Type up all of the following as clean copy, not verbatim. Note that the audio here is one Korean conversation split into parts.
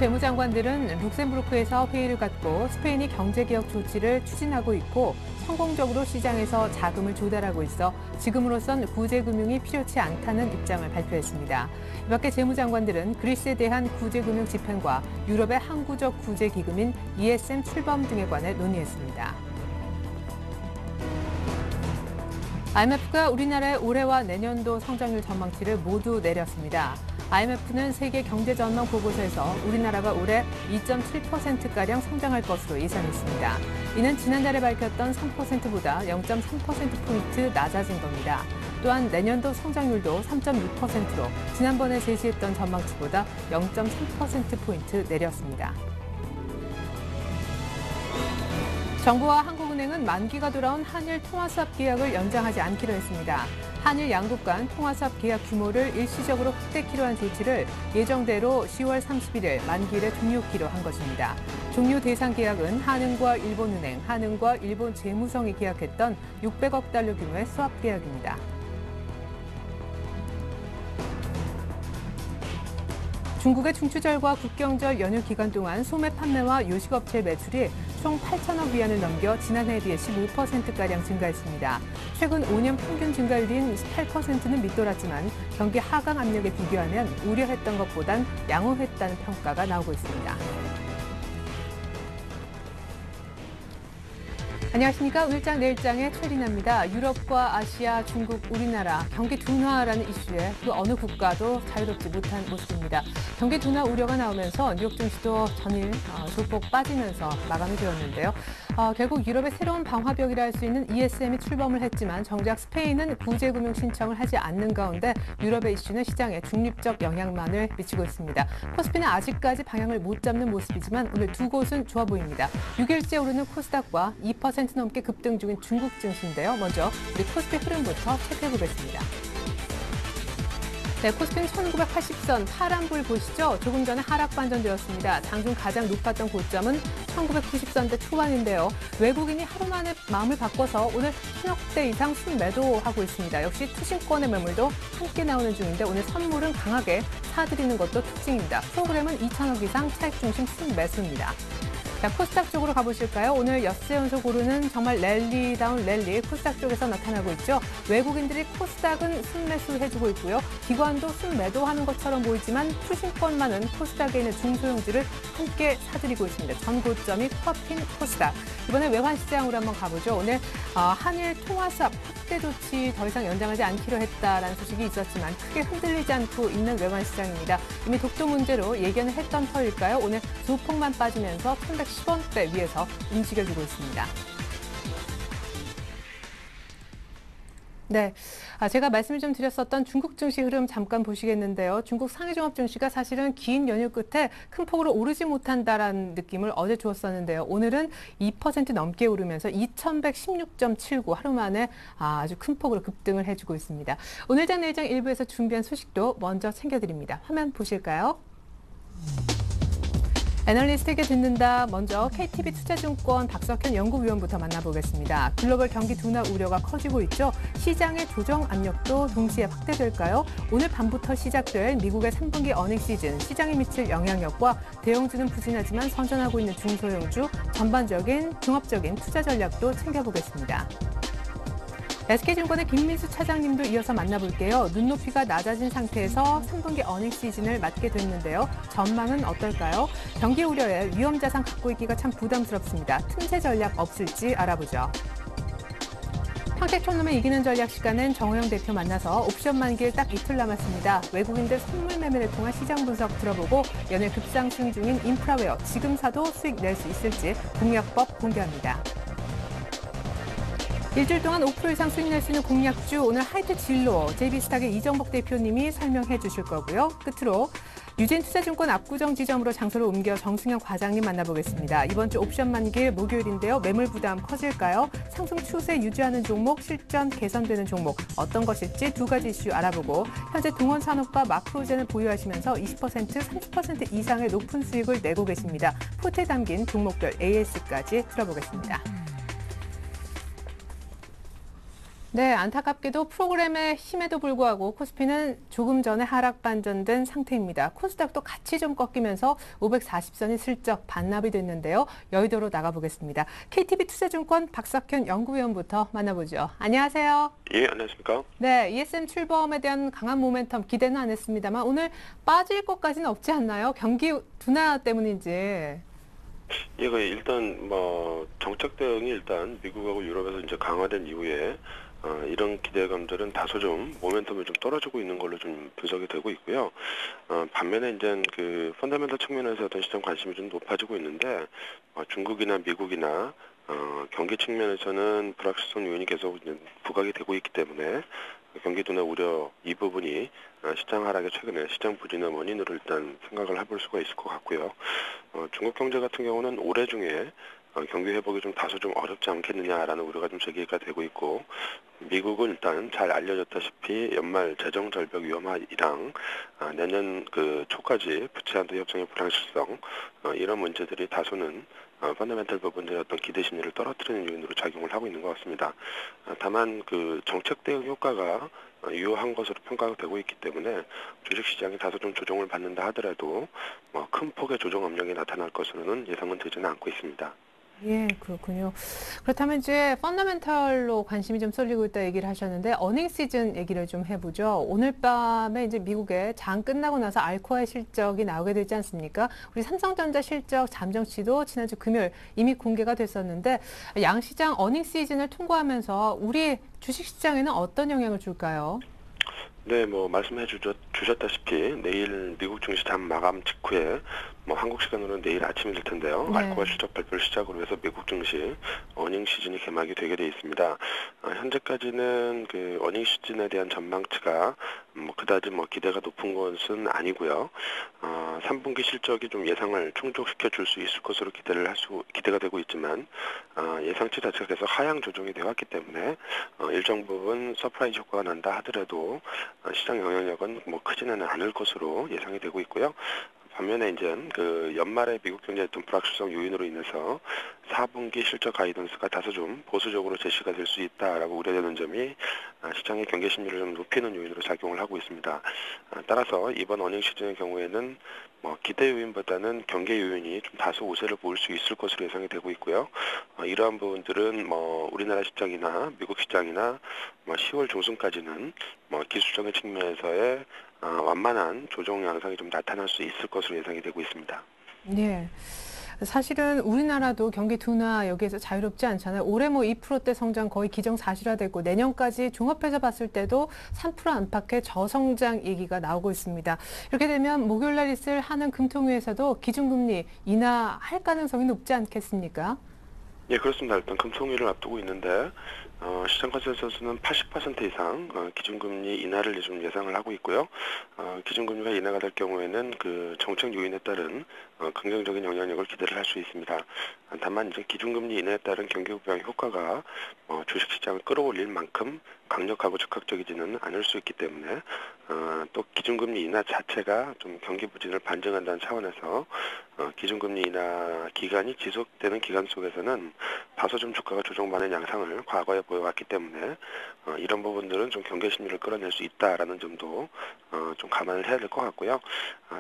재무장관들은 룩셈부르크에서 회의를 갖고 스페인이 경제개혁 조치를 추진하고 있고 성공적으로 시장에서 자금을 조달하고 있어 지금으로선 구제금융이 필요치 않다는 입장을 발표했습니다. 이 밖에 재무장관들은 그리스에 대한 구제금융 집행과 유럽의 항구적 구제기금인 ESM 출범 등에 관해 논의했습니다. IMF가 우리나라의 올해와 내년도 성장률 전망치를 모두 내렸습니다. IMF는 세계 경제 전망 보고서에서 우리나라가 올해 2.7%가량 성장할 것으로 예상했습니다. 이는 지난달에 밝혔던 3%보다 0.3%포인트 낮아진 겁니다. 또한 내년도 성장률도 3.6%로 지난번에 제시했던 전망치보다 0.3%포인트 내렸습니다. 정부와 한국은행은 만기가 돌아온 한일 통화수합 계약을 연장하지 않기로 했습니다. 한일 양국 간 통화수합 계약 규모를 일시적으로 확대키로 한 조치를 예정대로 10월 31일 만기일에 종료키로 한 것입니다. 종료 대상 계약은 한은과 일본은행, 한은과 일본 재무성이 계약했던 600억 달러 규모의 수합 계약입니다. 중국의 중추절과 국경절 연휴 기간 동안 소매 판매와 요식업체 매출이 총 8천억 위안을 넘겨 지난해에 비해 15%가량 증가했습니다. 최근 5년 평균 증가율인 8%는 밑돌았지만 경기 하강 압력에 비교하면 우려했던 것보단 양호했다는 평가가 나오고 있습니다. 안녕하십니까. 오늘장 내일장의 최리나입니다. 유럽과 아시아, 중국, 우리나라 경기 둔화라는 이슈에 그 어느 국가도 자유롭지 못한 모습입니다. 경기 둔화 우려가 나오면서 뉴욕 증시도 전일 조폭 빠지면서 마감이 되었는데요. 결국 유럽의 새로운 방화벽이라 할 수 있는 ESM이 출범을 했지만 정작 스페인은 구제금융 신청을 하지 않는 가운데 유럽의 이슈는 시장에 중립적 영향만을 미치고 있습니다. 코스피는 아직까지 방향을 못 잡는 모습이지만 오늘 두 곳은 좋아 보입니다. 6일째 오르는 코스닥과 2% 넘게 급등 중인 중국 증시인데요. 먼저 우리 코스피 흐름부터 체크해보겠습니다. 네, 코스피는 1980선 파란불 보시죠? 조금 전에 하락 반전되었습니다. 장중 가장 높았던 고점은 1990선대 초반인데요. 외국인이 하루 만에 마음을 바꿔서 오늘 1000억대 이상 순매도하고 있습니다. 역시 투신권의 매물도 함께 나오는 중인데 오늘 선물은 강하게 사들이는 것도 특징입니다. 프로그램은 2,000억 이상 차익 중심 순매수입니다. 자, 코스닥 쪽으로 가보실까요? 오늘 엿새 연속 오르는 정말 랠리다운 랠리 코스닥 쪽에서 나타나고 있죠. 외국인들이 코스닥은 순매수해주고 있고요. 기관도 순매도하는 것처럼 보이지만 투신권만은 코스닥에 있는 중소형주를 함께 사들이고 있습니다. 전 고점이 코앞인 코스닥. 이번에 외환시장으로 한번 가보죠. 오늘 한일 통화수합 확대 조치 더 이상 연장하지 않기로 했다라는 소식이 있었지만 크게 흔들리지 않고 있는 외환시장입니다. 이미 독도 문제로 예견을 했던 터일까요? 오늘 조폭만 빠지면서 1110원대 위에서 움직여주고 있습니다. 네, 제가 말씀을 좀 드렸었던 중국 증시 흐름 잠깐 보시겠는데요. 중국 상해종합 증시가 사실은 긴 연휴 끝에 큰 폭으로 오르지 못한다라는 느낌을 어제 주었었는데요. 오늘은 2% 넘게 오르면서 2116.79 하루 만에 아주 큰 폭으로 급등을 해주고 있습니다. 오늘장 내일장 일부에서 준비한 소식도 먼저 챙겨드립니다. 화면 보실까요? 애널리스트에게 듣는다. 먼저 KTB 투자증권 박석현 연구위원부터 만나보겠습니다. 글로벌 경기 둔화 우려가 커지고 있죠. 시장의 조정 압력도 동시에 확대될까요? 오늘 밤부터 시작될 미국의 3분기 어닝 시즌, 시장에 미칠 영향력과 대형주는 부진하지만 선전하고 있는 중소형주, 전반적인 종합적인 투자 전략도 챙겨보겠습니다. SK증권의 김민수 차장님도 이어서 만나볼게요. 눈높이가 낮아진 상태에서 3분기 어닝 시즌을 맞게 됐는데요. 전망은 어떨까요? 경기 우려에 위험자산 갖고 있기가 참 부담스럽습니다. 틈새 전략 없을지 알아보죠. 평택촌놈의 이기는 전략 시간은 정호영 대표 만나서 옵션 만기일 딱 이틀 남았습니다. 외국인들 선물 매매를 통한 시장 분석 들어보고 연일 급상승 중인 인프라웨어 지금 사도 수익 낼 수 있을지 공략법 공개합니다. 일주일 동안 5% 이상 수익 낼 수 있는 공략주, 오늘 하이트 진로, JB스탁의 이정복 대표님이 설명해 주실 거고요. 끝으로 유진투자증권 압구정 지점으로 장소를 옮겨 정승현 과장님 만나보겠습니다. 이번 주 옵션 만기일 목요일인데요. 매물 부담 커질까요? 상승 추세 유지하는 종목, 실전 개선되는 종목, 어떤 것일지 두 가지 이슈 알아보고 현재 동원산업과 마크로젠을 보유하시면서 20%, 30% 이상의 높은 수익을 내고 계십니다. 포트에 담긴 종목별 AS까지 들어보겠습니다. 네, 안타깝게도 프로그램의 힘에도 불구하고 코스피는 조금 전에 하락 반전된 상태입니다. 코스닥도 같이 좀 꺾이면서 540선이 슬쩍 반납이 됐는데요. 여의도로 나가보겠습니다. KTB 투자증권 박석현 연구위원부터 만나보죠. 안녕하세요. 예, 안녕하십니까? 네, ESM 출범에 대한 강한 모멘텀 기대는 안 했습니다만 오늘 빠질 것까지는 없지 않나요? 경기 둔화 때문인지. 예, 일단 정책 대응이 일단 미국하고 유럽에서 이제 강화된 이후에 이런 기대감들은 다소 좀 모멘텀이 좀 떨어지고 있는 걸로 좀 분석이 되고 있고요. 반면에 이제 그 펀더멘털 측면에서 어떤 시장 관심이 좀 높아지고 있는데 중국이나 미국이나 경기 측면에서는 불확실성 요인이 계속 이제 부각이 되고 있기 때문에 경기 둔화 우려 이 부분이 시장 하락의 최근에 시장 부진의 원인으로 일단 생각을 해볼 수가 있을 것 같고요. 중국 경제 같은 경우는 올해 중에 경기 회복이 좀 다소 좀 어렵지 않겠느냐라는 우려가 좀 제기가 되고 있고, 미국은 일단 잘 알려졌다시피 연말 재정 절벽 위험이랑 내년 그 초까지 부채 한도 협상의 불확실성, 이런 문제들이 다소는 펀더멘털 부분들의 어떤 기대 심리를 떨어뜨리는 요인으로 작용을 하고 있는 것 같습니다. 다만 그 정책 대응 효과가 유효한 것으로 평가가 되고 있기 때문에 주식시장이 다소 좀 조정을 받는다 하더라도 큰 폭의 조정 압력이 나타날 것으로는 예상은 되지는 않고 있습니다. 예, 그렇군요. 그렇다면 이제 펀더멘털로 관심이 좀 쏠리고 있다 얘기를 하셨는데 어닝 시즌 얘기를 좀 해보죠. 오늘 밤에 이제 미국의 장 끝나고 나서 알코아의 실적이 나오게 되지 않습니까? 우리 삼성전자 실적 잠정치도 지난주 금요일 이미 공개가 됐었는데 양시장 어닝 시즌을 통과하면서 우리 주식시장에는 어떤 영향을 줄까요? 네, 말씀해 주셨다시피 내일 미국 증시 장 마감 직후에 한국 시간으로는 내일 아침일 텐데요. 네. 알코아 실적 발표를 시작으로 해서 미국 증시 어닝 시즌이 개막이 되게 돼 있습니다. 현재까지는 그 어닝 시즌에 대한 전망치가 그다지 기대가 높은 것은 아니고요. 3분기 실적이 좀 예상을 충족시켜 줄 수 있을 것으로 기대가 되고 있지만 예상치 자체가 계속 하향 조정이 되어 왔기 때문에 일정 부분 서프라이즈 효과가 난다 하더라도 시장 영향력은 크지는 않을 것으로 예상이 되고 있고요. 반면에 이제 그 연말에 미국 경제의 어떤 불확실성 요인으로 인해서 4분기 실적 가이던스가 다소 좀 보수적으로 제시가 될 수 있다라고 우려되는 점이 시장의 경계 심리를 좀 높이는 요인으로 작용을 하고 있습니다. 따라서 이번 어닝 시즌의 경우에는 기대 요인보다는 경계 요인이 좀 다소 우세를 보일 수 있을 것으로 예상이 되고 있고요. 이러한 부분들은 우리나라 시장이나 미국 시장이나 10월 중순까지는 기술적인 측면에서의 완만한 조정 양상이 좀 나타날 수 있을 것으로 예상이 되고 있습니다. 네. 사실은 우리나라도 경기 둔화 여기에서 자유롭지 않잖아요. 올해 2%대 성장 거의 기정사실화됐고 내년까지 종합해서 봤을 때도 3% 안팎의 저성장 얘기가 나오고 있습니다. 이렇게 되면 목요일 날 있을 한은 금통위에서도 기준금리 인하할 가능성이 높지 않겠습니까? 예, 그렇습니다. 일단 금통위를 앞두고 있는데 시장 컨센서스는 80% 이상 기준금리 인하를 좀 예상을 하고 있고요. 기준금리가 인하가 될 경우에는 그 정책 요인에 따른 긍정적인 영향력을 기대를 할 수 있습니다. 다만 이제 기준금리 인하에 따른 경기 부양 효과가 주식시장을 끌어올릴 만큼 강력하고 즉각적이지는 않을 수 있기 때문에 또 기준금리 인하 자체가 좀 경기 부진을 반증한다는 차원에서 기준금리 인하 기간이 지속되는 기간 속에서는 다소 좀 주가가 조정받는 양상을 과거에 보여왔기 때문에 이런 부분들은 좀 경계 심리를 끌어낼 수 있다라는 점도 좀 감안을 해야 될 것 같고요.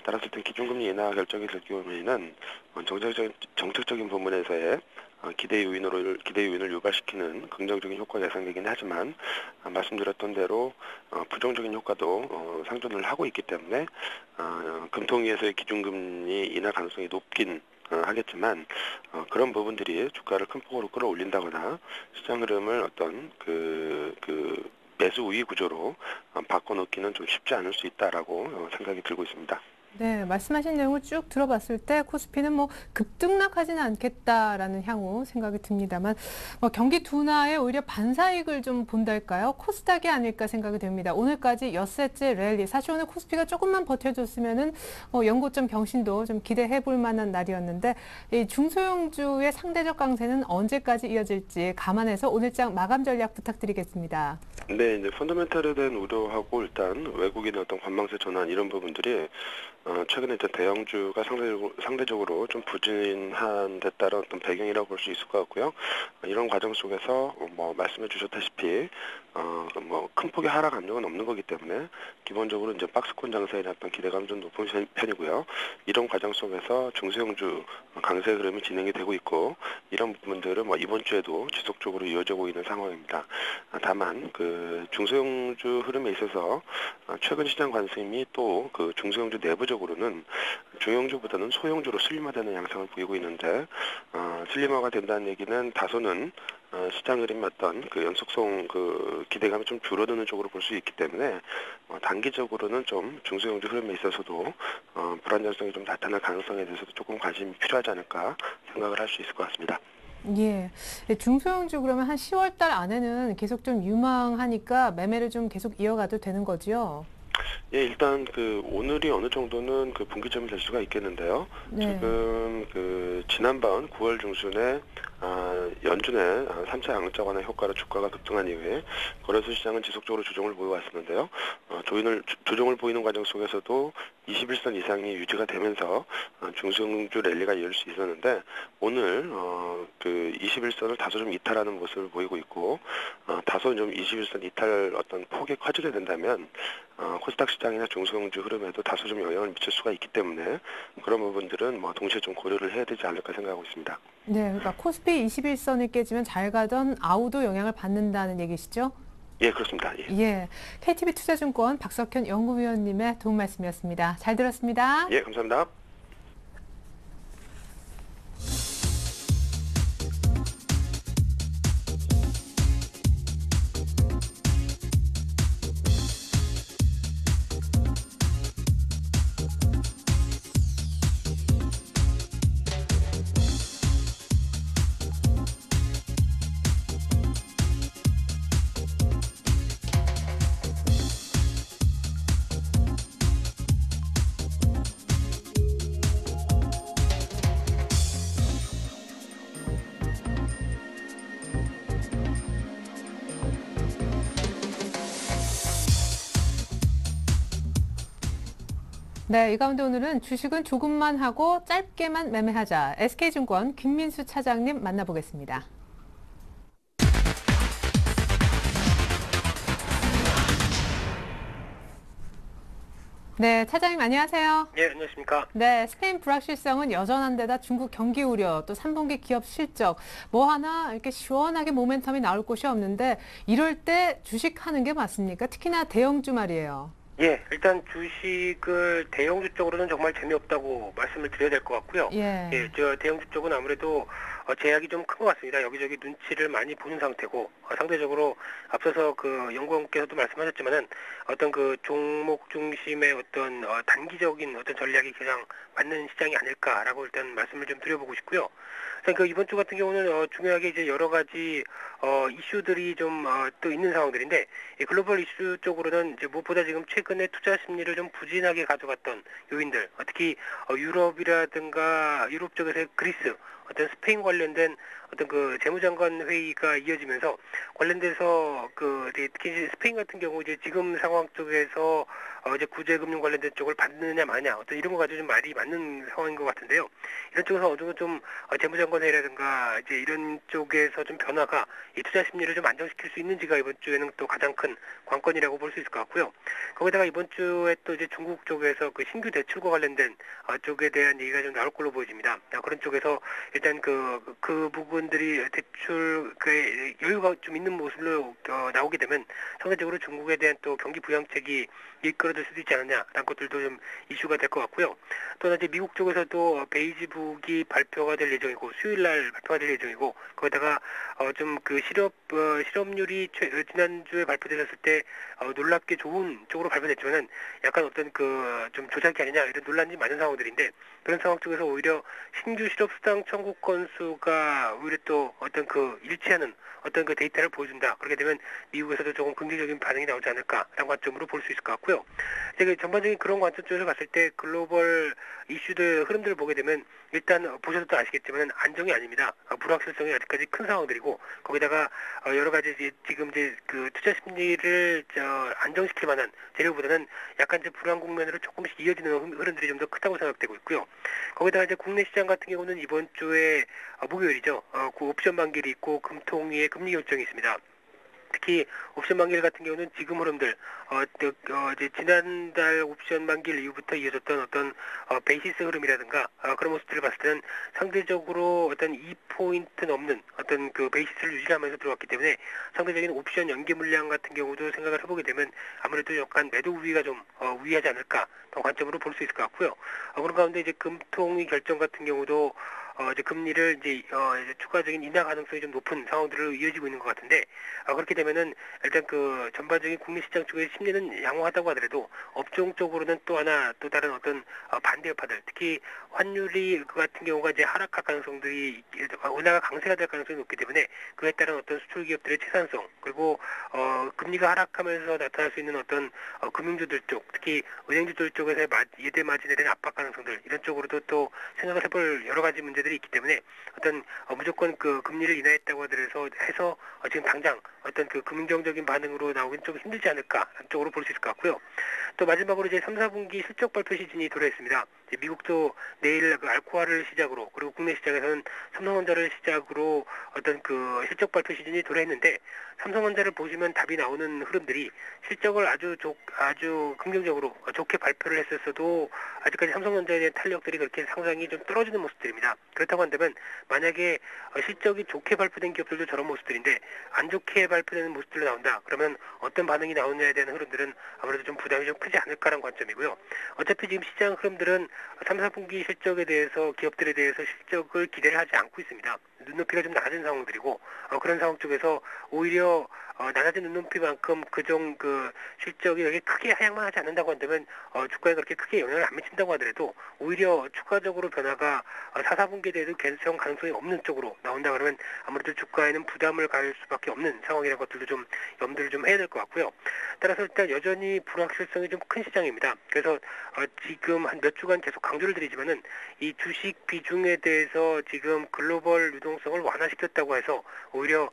따라서 일단 기준금리 인하 결정이 될 경우에는 정책적인 부분에서의 기대 요인을 유발시키는 긍정적인 효과가 예상되긴 하지만 말씀드렸던 대로 부정적인 효과도 상존을 하고 있기 때문에 금통위에서의 기준금리 인하 가능성이 높긴 하겠지만 그런 부분들이 주가를 큰 폭으로 끌어올린다거나 시장 흐름을 어떤 그 매수 우위 구조로 바꿔놓기는 좀 쉽지 않을 수 있다라고 생각이 들고 있습니다. 네, 말씀하신 내용을 쭉 들어봤을 때 코스피는 급등락하지는 않겠다라는 향후 생각이 듭니다만 경기 둔화에 오히려 반사익을 좀 본달까요? 코스닥이 아닐까 생각이 됩니다. 오늘까지 엿새째 랠리. 사실 오늘 코스피가 조금만 버텨줬으면은 연고점 경신도 좀 기대해 볼 만한 날이었는데 이 중소형주의 상대적 강세는 언제까지 이어질지 감안해서 오늘장 마감 전략 부탁드리겠습니다. 네, 이제 펀더멘털에 대한 우려하고 일단 외국인의 어떤 관망세 전환 이런 부분들이 최근에 이제 대형주가 상대적으로 좀 부진한 데 따른 어떤 배경이라고 볼 수 있을 것 같고요. 이런 과정 속에서 뭐 말씀해 주셨다시피 뭐 큰 폭의 하락 압력은 없는 거기 때문에 기본적으로 이제 박스권 장세에 대한 어떤 기대감이 좀 높은 편이고요. 이런 과정 속에서 중소형주 강세 흐름이 진행이 되고 있고 이런 부분들은 뭐 이번 주에도 지속적으로 이어지고 있는 상황입니다. 다만 그 중소형주 흐름에 있어서 최근 시장 관심이 또 그 중소형주 내부적으로는 중형주보다는 소형주로 슬림화되는 양상을 보이고 있는데 슬림화가 된다는 얘기는 다소는 시장 흐름이 어떤 그 연속성 그 기대감이 좀 줄어드는 쪽으로 볼 수 있기 때문에 단기적으로는 좀 중소형주 흐름에 있어서도 불안정성이 좀 나타날 가능성에 대해서도 조금 관심이 필요하지 않을까 생각을 할 수 있을 것 같습니다. 예. 중소형주 그러면 한 10월 달 안에는 계속 좀 유망하니까 매매를 좀 계속 이어가도 되는 거죠? 예, 일단 그 오늘이 어느 정도는 그 분기점이 될 수가 있겠는데요. 네. 지금 그 지난번 9월 중순에 연준의 3차 양극화 완화 효과로 주가가 급등한 이후에 거래소 시장은 지속적으로 조정을 보여왔었는데요. 조정을 보이는 과정 속에서도 21선 이상이 유지가 되면서 중소형주 랠리가 이을 수 있었는데 오늘 그 21선을 다소 좀 이탈하는 모습을 보이고 있고 다소 좀 21선 이탈 어떤 폭이 커지게 된다면 코스닥 시장이나 중소형주 흐름에도 다소 좀 영향을 미칠 수가 있기 때문에 그런 부분들은 뭐 동시에 좀 고려를 해야 되지 않을까 생각하고 있습니다. 네, 그러니까 코스피 21선을 깨지면 잘 가던 아우도 영향을 받는다는 얘기시죠? 예, 그렇습니다. 예, 예. KTB 투자증권 박석현 연구위원님의 도움 말씀이었습니다. 잘 들었습니다. 예, 감사합니다. 네, 이 가운데 오늘은 주식은 조금만 하고 짧게만 매매하자. SK증권 김민수 차장님 만나보겠습니다. 네, 차장님 안녕하세요. 예, 안녕하십니까. 네, 스페인 불확실성은 여전한 데다 중국 경기 우려, 또 3분기 기업 실적, 뭐 하나 이렇게 시원하게 모멘텀이 나올 곳이 없는데 이럴 때 주식하는 게 맞습니까? 특히나 대형주 말이에요. 예, 일단 주식을 대형주 쪽으로는 정말 재미없다고 말씀을 드려야 될 것 같고요. 예. 예, 저 대형주 쪽은 아무래도 제약이 좀 큰 것 같습니다. 여기저기 눈치를 많이 보는 상태고 상대적으로 앞서서 그 연구원께서도 말씀하셨지만은 어떤 그 종목 중심의 어떤 단기적인 어떤 전략이 가장 맞는 시장이 아닐까라고 일단 말씀을 좀 드려보고 싶고요. 그 이번 주 같은 경우는 중요하게 이제 여러 가지 이슈들이 좀 또 있는 상황들인데 이 글로벌 이슈 쪽으로는 이제 무엇보다 지금 최근에 투자 심리를 좀 부진하게 가져갔던 요인들, 특히 유럽이라든가 유럽 쪽에서 그리스, 어떤 스페인 관련된 어떤 그 재무장관 회의가 이어지면서 관련돼서 그 특히 이제 스페인 같은 경우 이제 지금 상황 쪽에서 이제 구제금융 관련된 쪽을 받느냐 마냐 어떤 이런 거 가지고 좀 말이 맞는 상황인 것 같은데요. 이런 쪽에서 어느 정도 좀 재무장관 회의라든가 이제 이런 쪽에서 좀 변화가 이 투자 심리를 좀 안정시킬 수 있는지가 이번 주에는 또 가장 큰 관건이라고 볼 수 있을 것 같고요. 거기다가 이번 주에 또 이제 중국 쪽에서 그 신규 대출과 관련된 쪽에 대한 얘기가 좀 나올 걸로 보여집니다. 그런 쪽에서 일단 그 부분들이 대출 그 여유가 좀 있는 모습으로 나오게 되면 상대적으로 중국에 대한 또 경기 부양책이 이끌어들 수도 있지 않느냐라는 것들도 좀 이슈가 될 것 같고요. 또 이제 미국 쪽에서도 베이지북이 발표가 될 예정이고 수요일날 발표가 될 예정이고 거기다가 좀 그 실업률이 지난주에 발표되었을 때 놀랍게 좋은 쪽으로 발표됐지만은 약간 어떤 그 좀 조작이 아니냐 이런 논란이 많은 상황들인데 그런 상황 쪽에서 오히려 신규 실업수당 청구 건수가 오히려 또 어떤 그 일치하는 어떤 그 데이터를 보여준다. 그렇게 되면 미국에서도 조금 긍정적인 반응이 나오지 않을까라는 관점으로 볼 수 있을 것 같고요. 이제 전반적인 그런 관점 쪽에서 봤을 때 글로벌 이슈들 흐름들을 보게 되면 일단 보셔도 아시겠지만 안정이 아닙니다. 불확실성이 아직까지 큰 상황들이고 거기다가 여러 가지 지금 그 투자 심리를 안정시킬 만한 재료보다는 약간 불안 국면으로 조금씩 이어지는 흐름들이 좀 더 크다고 생각되고 있고요. 거기다가 이제 국내 시장 같은 경우는 이번 주에 목요일이죠. 그 옵션 만기일이 있고 금통위의 금리 결정이 있습니다. 특히 옵션 만기일 같은 경우는 지금 흐름들, 이제 지난달 옵션 만기일 이후부터 이어졌던 어떤 베이시스 흐름이라든가 그런 모습들을 봤을 때는 상대적으로 어떤 2포인트 넘는 어떤 그 베이시스를 유지하면서 들어왔기 때문에 상대적인 옵션 연기 물량 같은 경우도 생각을 해보게 되면 아무래도 약간 매도 우위가 좀 우위하지 않을까 그런 관점으로 볼 수 있을 것 같고요. 그런 가운데 이제 금통위 결정 같은 경우도 이제 금리를 이제 추가적인 인하 가능성이 좀 높은 상황들로 이어지고 있는 것 같은데 그렇게 되면은 일단 그 전반적인 국내 시장 쪽의 심리는 양호하다고 하더라도 업종 쪽으로는 또 다른 어떤 반대 여파들 특히 환율이 그 같은 경우가 이제 하락할 가능성들이 원화가 강세가 될 가능성이 높기 때문에 그에 따른 어떤 수출 기업들의 채산성 그리고 금리가 하락하면서 나타날 수 있는 어떤 금융주들 쪽 특히 은행주들 쪽에서의 예대 마진에 대한 압박 가능성들 이런 쪽으로도 또 생각을 해볼 여러 가지 문제들이 있기 때문에 어떤 무조건 그 금리를 인하했다고 하더라도 해서 지금 당장 어떤 그 금융적인 반응으로 나오긴 좀 힘들지 않을까 쪽으로 볼 수 있을 것 같고요. 또 마지막으로 이제 3, 4분기 실적 발표 시즌이 돌아있습니다. 미국도 내일 그 알코아를 시작으로 그리고 국내 시장에서는 삼성전자를 시작으로 어떤 그 실적 발표 시즌이 돌아있는데 삼성전자를 보시면 답이 나오는 흐름들이 실적을 아주 긍정적으로 좋게 발표를 했었어도 아직까지 삼성전자에 대한 탄력들이 그렇게 상당히 좀 떨어지는 모습들입니다. 그렇다고 한다면 만약에 실적이 좋게 발표된 기업들도 저런 모습들인데 안 좋게 발표되는 모습들로 나온다. 그러면 어떤 반응이 나오느냐에 대한 흐름들은 아무래도 좀 부담이 좀 크지 않을까라는 관점이고요. 어차피 지금 시장 흐름들은 3, 4분기 실적에 대해서 기업들에 대해서 실적을 기대를 하지 않고 있습니다. 눈높이가 좀 낮은 상황들이고 그런 상황 쪽에서 오히려 낮아진 눈높이만큼 그 실적이 여기 크게 하향만 하지 않는다고 한다면 주가에 그렇게 크게 영향을 안 미친다고 하더라도 오히려 추가적으로 변화가 4, 4분기에 대해서 개선 가능성이 없는 쪽으로 나온다 그러면 아무래도 주가에는 부담을 가할 수밖에 없는 상황이라는 것들도 좀 염두를 좀 해야 될 것 같고요. 따라서 일단 여전히 불확실성이 좀 큰 시장입니다. 그래서 지금 한 몇 주간 계속 강조를 드리지만은 이 주식 비중에 대해서 지금 글로벌 유동성을 완화시켰다고 해서 오히려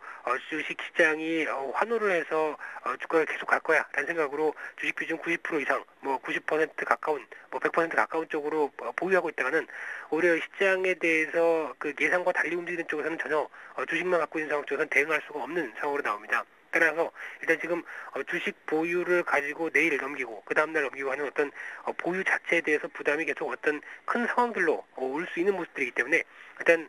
주식 시장이 환호를 해서 주가가 계속 갈 거야 라는 생각으로 주식 비중 90% 이상 뭐 90% 가까운 뭐 100% 가까운 쪽으로 보유하고 있다가는 오히려 시장에 대해서 그 예상과 달리 움직이는 쪽에서는 전혀 주식만 갖고 있는 상황 쪽에서는 대응할 수가 없는 상황으로 나옵니다. 따라서 일단 지금 주식 보유를 가지고 내일 넘기고 그 다음날 넘기고 하는 어떤 보유 자체에 대해서 부담이 계속 어떤 큰 상황들로 올 수 있는 모습들이기 때문에 일단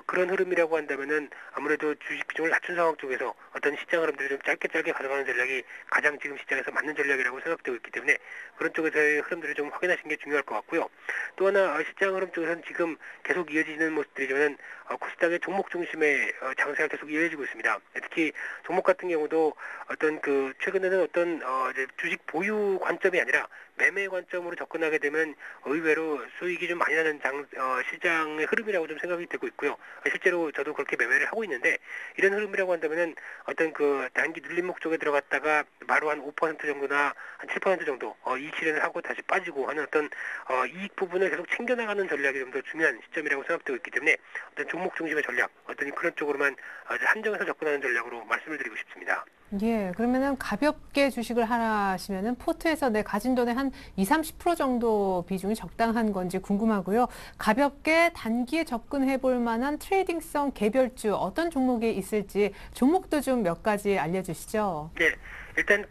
그런 흐름이라고 한다면은 아무래도 주식 비중을 낮춘 상황 쪽에서 어떤 시장 흐름들을 좀 짧게 가져가는 전략이 가장 지금 시장에서 맞는 전략이라고 생각되고 있기 때문에 그런 쪽에서의 흐름들을 좀 확인하시는 게 중요할 것 같고요. 또 하나 시장 흐름 쪽에서는 지금 계속 이어지는 모습들이지만 코스닥의 종목 중심의 장세가 계속 이어지고 있습니다. 특히 종목 같은 경우도 어떤 그 최근에는 어떤 이제 주식 보유 관점이 아니라 매매 관점으로 접근하게 되면 의외로 수익이 좀 많이 나는 시장의 흐름이라고 좀 생각이 되고 있고요. 실제로 저도 그렇게 매매를 하고 있는데 이런 흐름이라고 한다면은 어떤 그 단기 눌림목 쪽에 들어갔다가 바로 한 5% 정도나 한 7% 정도 이익 실현을 하고 다시 빠지고 하는 어떤 이익 부분을 계속 챙겨나가는 전략이 좀 더 중요한 시점이라고 생각되고 있기 때문에 어떤 종목 중심의 전략, 어떤 그런 쪽으로만 한정해서 접근하는 전략으로 말씀을 드리고 싶습니다. 예, 그러면은 가볍게 주식을 하시면은 포트에서 내 가진 돈의 한 20-30% 정도 비중이 적당한 건지 궁금하고요. 가볍게 단기에 접근해 볼 만한 트레이딩성 개별주 어떤 종목이 있을지 종목도 좀 몇 가지 알려주시죠. 네. 일단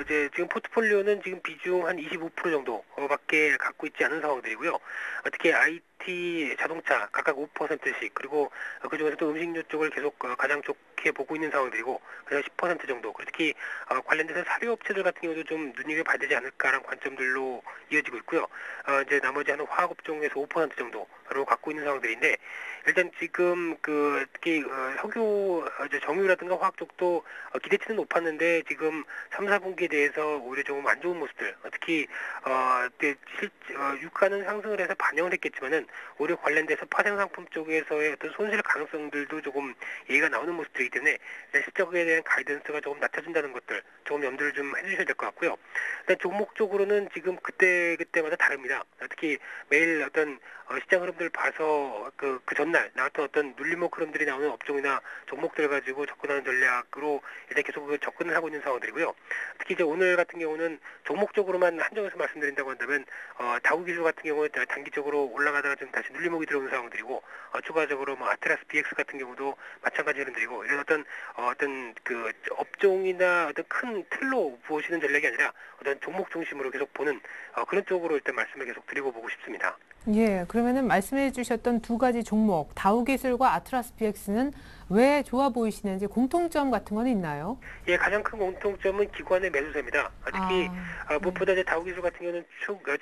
이제 지금 포트폴리오는 지금 비중 한 25% 정도밖에 갖고 있지 않은 상황들이고요. 특히 IT, 자동차 각각 5%씩 그리고 그 중에서도 음식료 쪽을 계속 가장 좋게 보고 있는 상황들이고 그냥 10% 정도. 그리고 특히 관련돼서 사료업체들 같은 경우도 좀 눈여겨봐야 되지 않을까라는 관점들로 이어지고 있고요. 이제 나머지 한 화학업종에서 5% 정도로 갖고 있는 상황들인데 일단 지금 특히 석유 정유라든가 화학 쪽도 기대치는 높았는데 지금 3, 4분기에 대해서 오히려 조금 안 좋은 모습들, 특히 유가는 상승을 해서 반영을 했겠지만은 오히려 관련돼서 파생 상품 쪽에서의 어떤 손실 가능성들도 조금 얘기가 나오는 모습들이기 때문에 실적에 대한 가이던스가 조금 낮춰진다는 것들 조금 염두를 좀 해주셔야 될 것 같고요. 일단 종목적으로는 지금 그때마다 다릅니다. 특히 매일 어떤 시장 흐름들을 봐서 그 전날 나왔던 어떤 눌림목 흐름들이 나오는 업종이나 종목들 가지고 접근하는 전략으로 일단 계속 접근을 하고 있는 상황들이고요. 특히 이제 오늘 같은 경우는 종목적으로만 한정해서 말씀드린다고 한다면 다우기술 같은 경우는 단기적으로 올라가다가 좀 다시 눌림목이 들어오는 상황들이고 추가적으로 뭐 아트라스 BX 같은 경우도 마찬가지 흐름들이고 이런 어떤 그 업종이나 어떤 큰 틀로 보시는 전략이 아니라 어떤 종목 중심으로 계속 보는 그런 쪽으로 일단 말씀을 계속 드리고 보고 싶습니다. 예, 그러면은 말씀해 주셨던 두 가지 종목, 다우기술과 아트라스 BX는 왜 좋아 보이시는지 공통점 같은 건 있나요? 예, 가장 큰 공통점은 기관의 매수세입니다. 특히 무엇보다 이제 다우기술 같은 경우는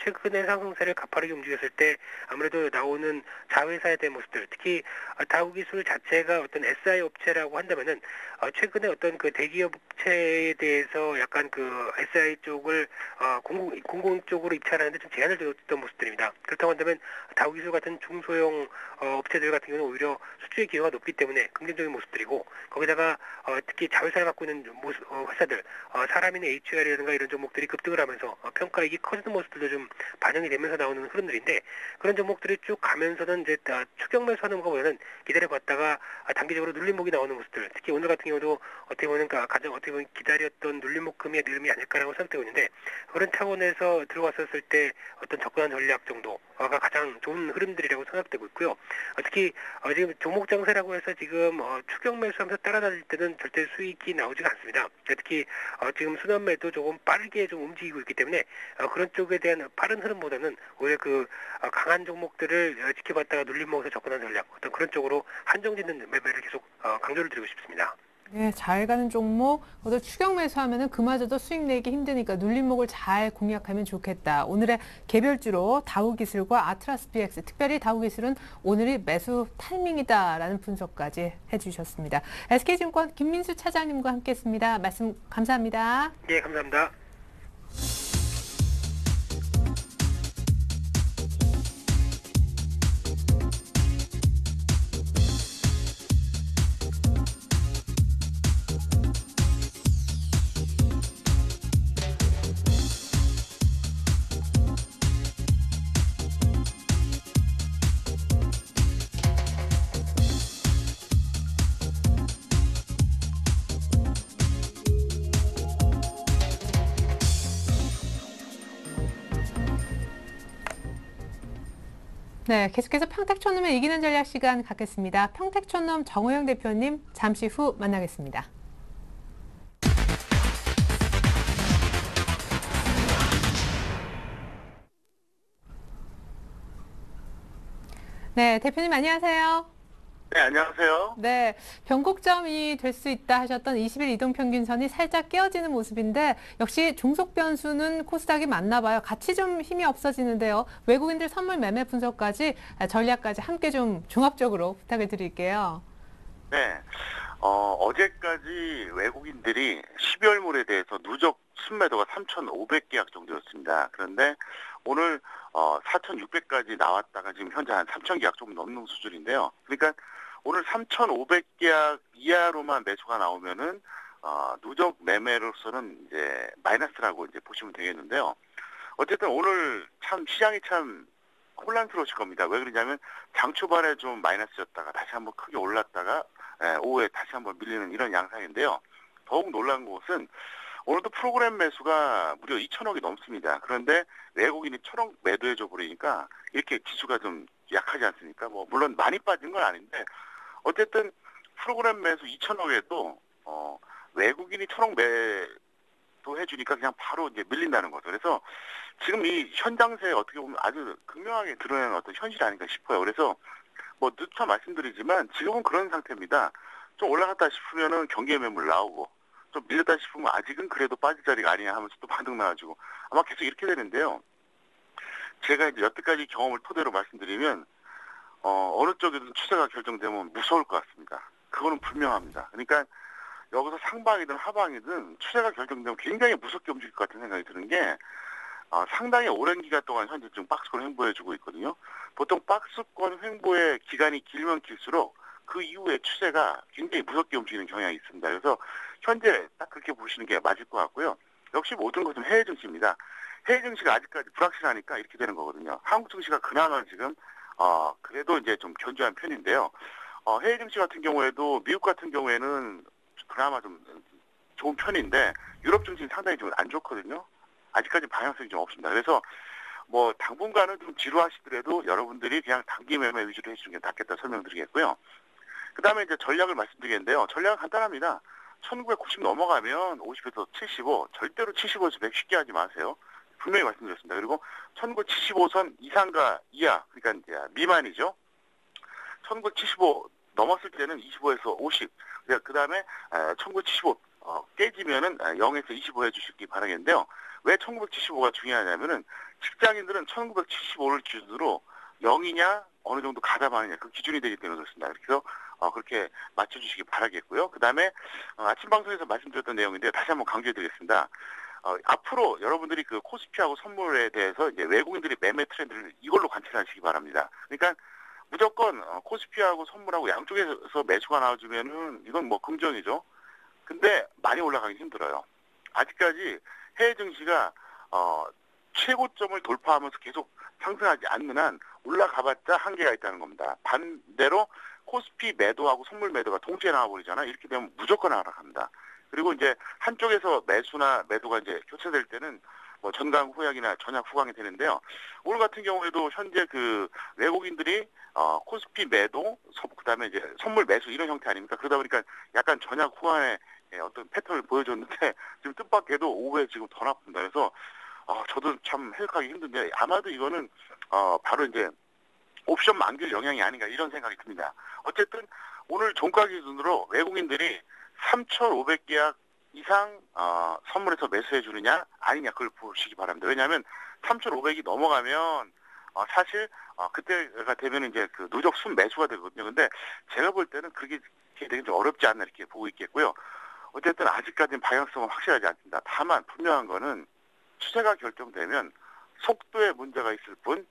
최근의 상승세를 가파르게 움직였을 때 아무래도 나오는 자회사에 대한 모습들, 특히 다우기술 자체가 어떤 SI 업체라고 한다면은 최근에 어떤 그 대기업 업체에 대해서 약간 그 SI 쪽을 공공 쪽으로 입찰하는데 좀 제한을 줬던 모습들입니다. 그렇다고 한다면 다우기술 같은 중소형 업체들 같은 경우는 오히려 수주의 기여가 높기 때문에 긍정적인 모습들이고 거기다가 특히 자회사를 갖고 있는 회사들 사람이나 HR이라든가 이런 종목들이 급등을 하면서 평가이익이 커지는 모습들도 좀 반영이 되면서 나오는 흐름들인데 그런 종목들이 쭉 가면서는 이제 추격 매수하는 것보다는 기다려봤다가 단기적으로 눌림목이 나오는 모습들 특히 오늘 같은 경우도 어떻게 보면 가장 어떻게 보면 기다렸던 눌림목금의 흐름이 아닐까라고 생각되고 있는데 그런 차원에서 들어왔었을 때 어떤 접근한 전략 정도가 가장 좋은 흐름들이라고 생각되고 있고요. 특히 지금 종목 장세라고 해서 지금 추격 매수하면서 따라다닐 때는 절대 수익이 나오지가 않습니다. 특히 지금 순환매도 조금 빠르게 좀 움직이고 있기 때문에 그런 쪽에 대한 빠른 흐름보다는 오히려 그 강한 종목들을 지켜봤다가 눌림목에서 접근한 전략 어떤 그런 쪽으로 한정짓는 매매를 계속 강조를 드리고 싶습니다. 예, 잘 가는 종목, 그것도 추격 매수하면은 그마저도 수익 내기 힘드니까 눌림목을 잘 공략하면 좋겠다. 오늘의 개별주로 다우기술과 아트라스 BX, 특별히 다우기술은 오늘이 매수 타이밍이다라는 분석까지 해주셨습니다. SK증권 김민수 차장님과 함께했습니다. 말씀 감사합니다. 예, 감사합니다. 네, 계속해서 평택촌놈의 이기는 전략 시간 갖겠습니다. 평택촌놈 정호영 대표님 잠시 후 만나겠습니다. 네, 대표님 안녕하세요. 네, 안녕하세요. 네, 변곡점이 될 수 있다 하셨던 20일 이동평균선이 살짝 깨어지는 모습인데 역시 종속 변수는 코스닥이 맞나 봐요. 같이 좀 힘이 없어지는데요. 외국인들 선물 매매 분석까지 전략까지 함께 좀 종합적으로 부탁을 드릴게요. 네, 어제까지 외국인들이 12월물에 대해서 누적 순매도가 3,500계약 정도였습니다. 그런데 오늘 4,600까지 나왔다가 지금 현재 한 3,000계약 좀 넘는 수준인데요. 그러니까 오늘 3,500계약 이하로만 매수가 나오면은 누적 매매로서는 이제 마이너스라고 이제 보시면 되겠는데요. 어쨌든 오늘 참 시장이 참 혼란스러우실 겁니다. 왜 그러냐면 장 초반에 좀 마이너스였다가 다시 한번 크게 올랐다가 오후에 다시 한번 밀리는 이런 양상인데요. 더욱 놀란 것은 오늘도 프로그램 매수가 무려 2천억이 넘습니다. 그런데 외국인이 1,000억 매도해줘 버리니까 이렇게 지수가 좀 약하지 않습니까? 뭐 물론 많이 빠진 건 아닌데 어쨌든 프로그램 매수 2천억에도 외국인이 1,000억 매도 해주니까 그냥 바로 이제 밀린다는 거죠. 그래서 지금 이 현장세에 어떻게 보면 아주 극명하게 드러나는 어떤 현실이 아닌가 싶어요. 그래서 뭐 누차 말씀드리지만 지금은 그런 상태입니다. 좀 올라갔다 싶으면은 경계 매물 나오고 좀 밀렸다 싶으면 아직은 그래도 빠질 자리가 아니야 하면서 또 반등 나와주고 아마 계속 이렇게 되는데요. 제가 이제 여태까지 경험을 토대로 말씀드리면 어느 쪽이든 추세가 결정되면 무서울 것 같습니다. 그거는 분명합니다. 그러니까 여기서 상방이든 하방이든 추세가 결정되면 굉장히 무섭게 움직일 것 같은 생각이 드는 게 상당히 오랜 기간 동안 현재 지금 박스권 횡보해주고 있거든요. 보통 박스권 횡보의 기간이 길면 길수록 그 이후에 추세가 굉장히 무섭게 움직이는 경향이 있습니다. 그래서 현재 딱 그렇게 보시는 게 맞을 것 같고요. 역시 모든 것은 해외 증시입니다. 해외 증시가 아직까지 불확실하니까 이렇게 되는 거거든요. 한국 증시가 그나마 지금 그래도 이제 좀 견조한 편인데요. 해외 증시 같은 경우에도 미국 같은 경우에는 그나마 좀 좋은 편인데 유럽 증시는 상당히 좀 안 좋거든요. 아직까지 방향성이 좀 없습니다. 그래서 뭐 당분간은 좀 지루하시더라도 여러분들이 그냥 단기 매매 위주로 해주는 게 낫겠다 설명드리겠고요. 그 다음에 이제 전략을 말씀드리겠는데요. 전략은 간단합니다. 1990 넘어가면 50에서 75, 절대로 75에서 100 쉽게 하지 마세요. 분명히 말씀드렸습니다. 그리고 1975선 이상과 이하, 그러니까 이제 미만이죠. 1975 넘었을 때는 25에서 50, 그 다음에 1975 깨지면은 0에서 25 해주시기 바라겠는데요. 왜 1975가 중요하냐면은 직장인들은 1975를 기준으로 0이냐 어느 정도 가담하느냐 그 기준이 되기 때문에 그렇습니다. 그래서 그렇게 맞춰주시기 바라겠고요. 그 다음에 아침 방송에서 말씀드렸던 내용인데 다시 한번 강조해드리겠습니다. 앞으로 여러분들이 그 코스피하고 선물에 대해서 이제 외국인들이 매매 트렌드를 이걸로 관찰하시기 바랍니다. 그러니까 무조건 코스피하고 선물하고 양쪽에서 매수가 나와주면은 이건 뭐 긍정이죠. 근데 많이 올라가기 힘들어요. 아직까지 해외 증시가 최고점을 돌파하면서 계속 상승하지 않는 한 올라가봤자 한계가 있다는 겁니다. 반대로 코스피 매도하고 선물 매도가 동시에 나와버리잖아요. 이렇게 되면 무조건 하락합니다. 그리고 이제 한쪽에서 매수나 매도가 이제 교체될 때는 뭐 전강 후약이나 전약 후강이 되는데요. 오늘 같은 경우에도 현재 그 외국인들이 코스피 매도, 그다음에 이제 선물 매수 이런 형태 아닙니까? 그러다 보니까 약간 전약 후강의 어떤 패턴을 보여줬는데 지금 뜻밖에도 오후에 지금 더 나쁩니다. 그래서 저도 참 해석하기 힘든데 아마도 이거는 바로 이제 옵션 만길 영향이 아닌가 이런 생각이 듭니다. 어쨌든 오늘 종가 기준으로 외국인들이 3,500계약 이상 선물에서 매수해 주느냐 아니냐 그걸 보시기 바랍니다. 왜냐하면 3,500이 넘어가면 사실 그때가 되면 이제 그 누적 순 매수가 되거든요. 근데 제가 볼 때는 그게 되게 좀 어렵지 않나 이렇게 보고 있겠고요. 어쨌든 아직까지는 방향성은 확실하지 않습니다. 다만 분명한 거는 추세가 결정되면 속도에 문제가 있을 뿐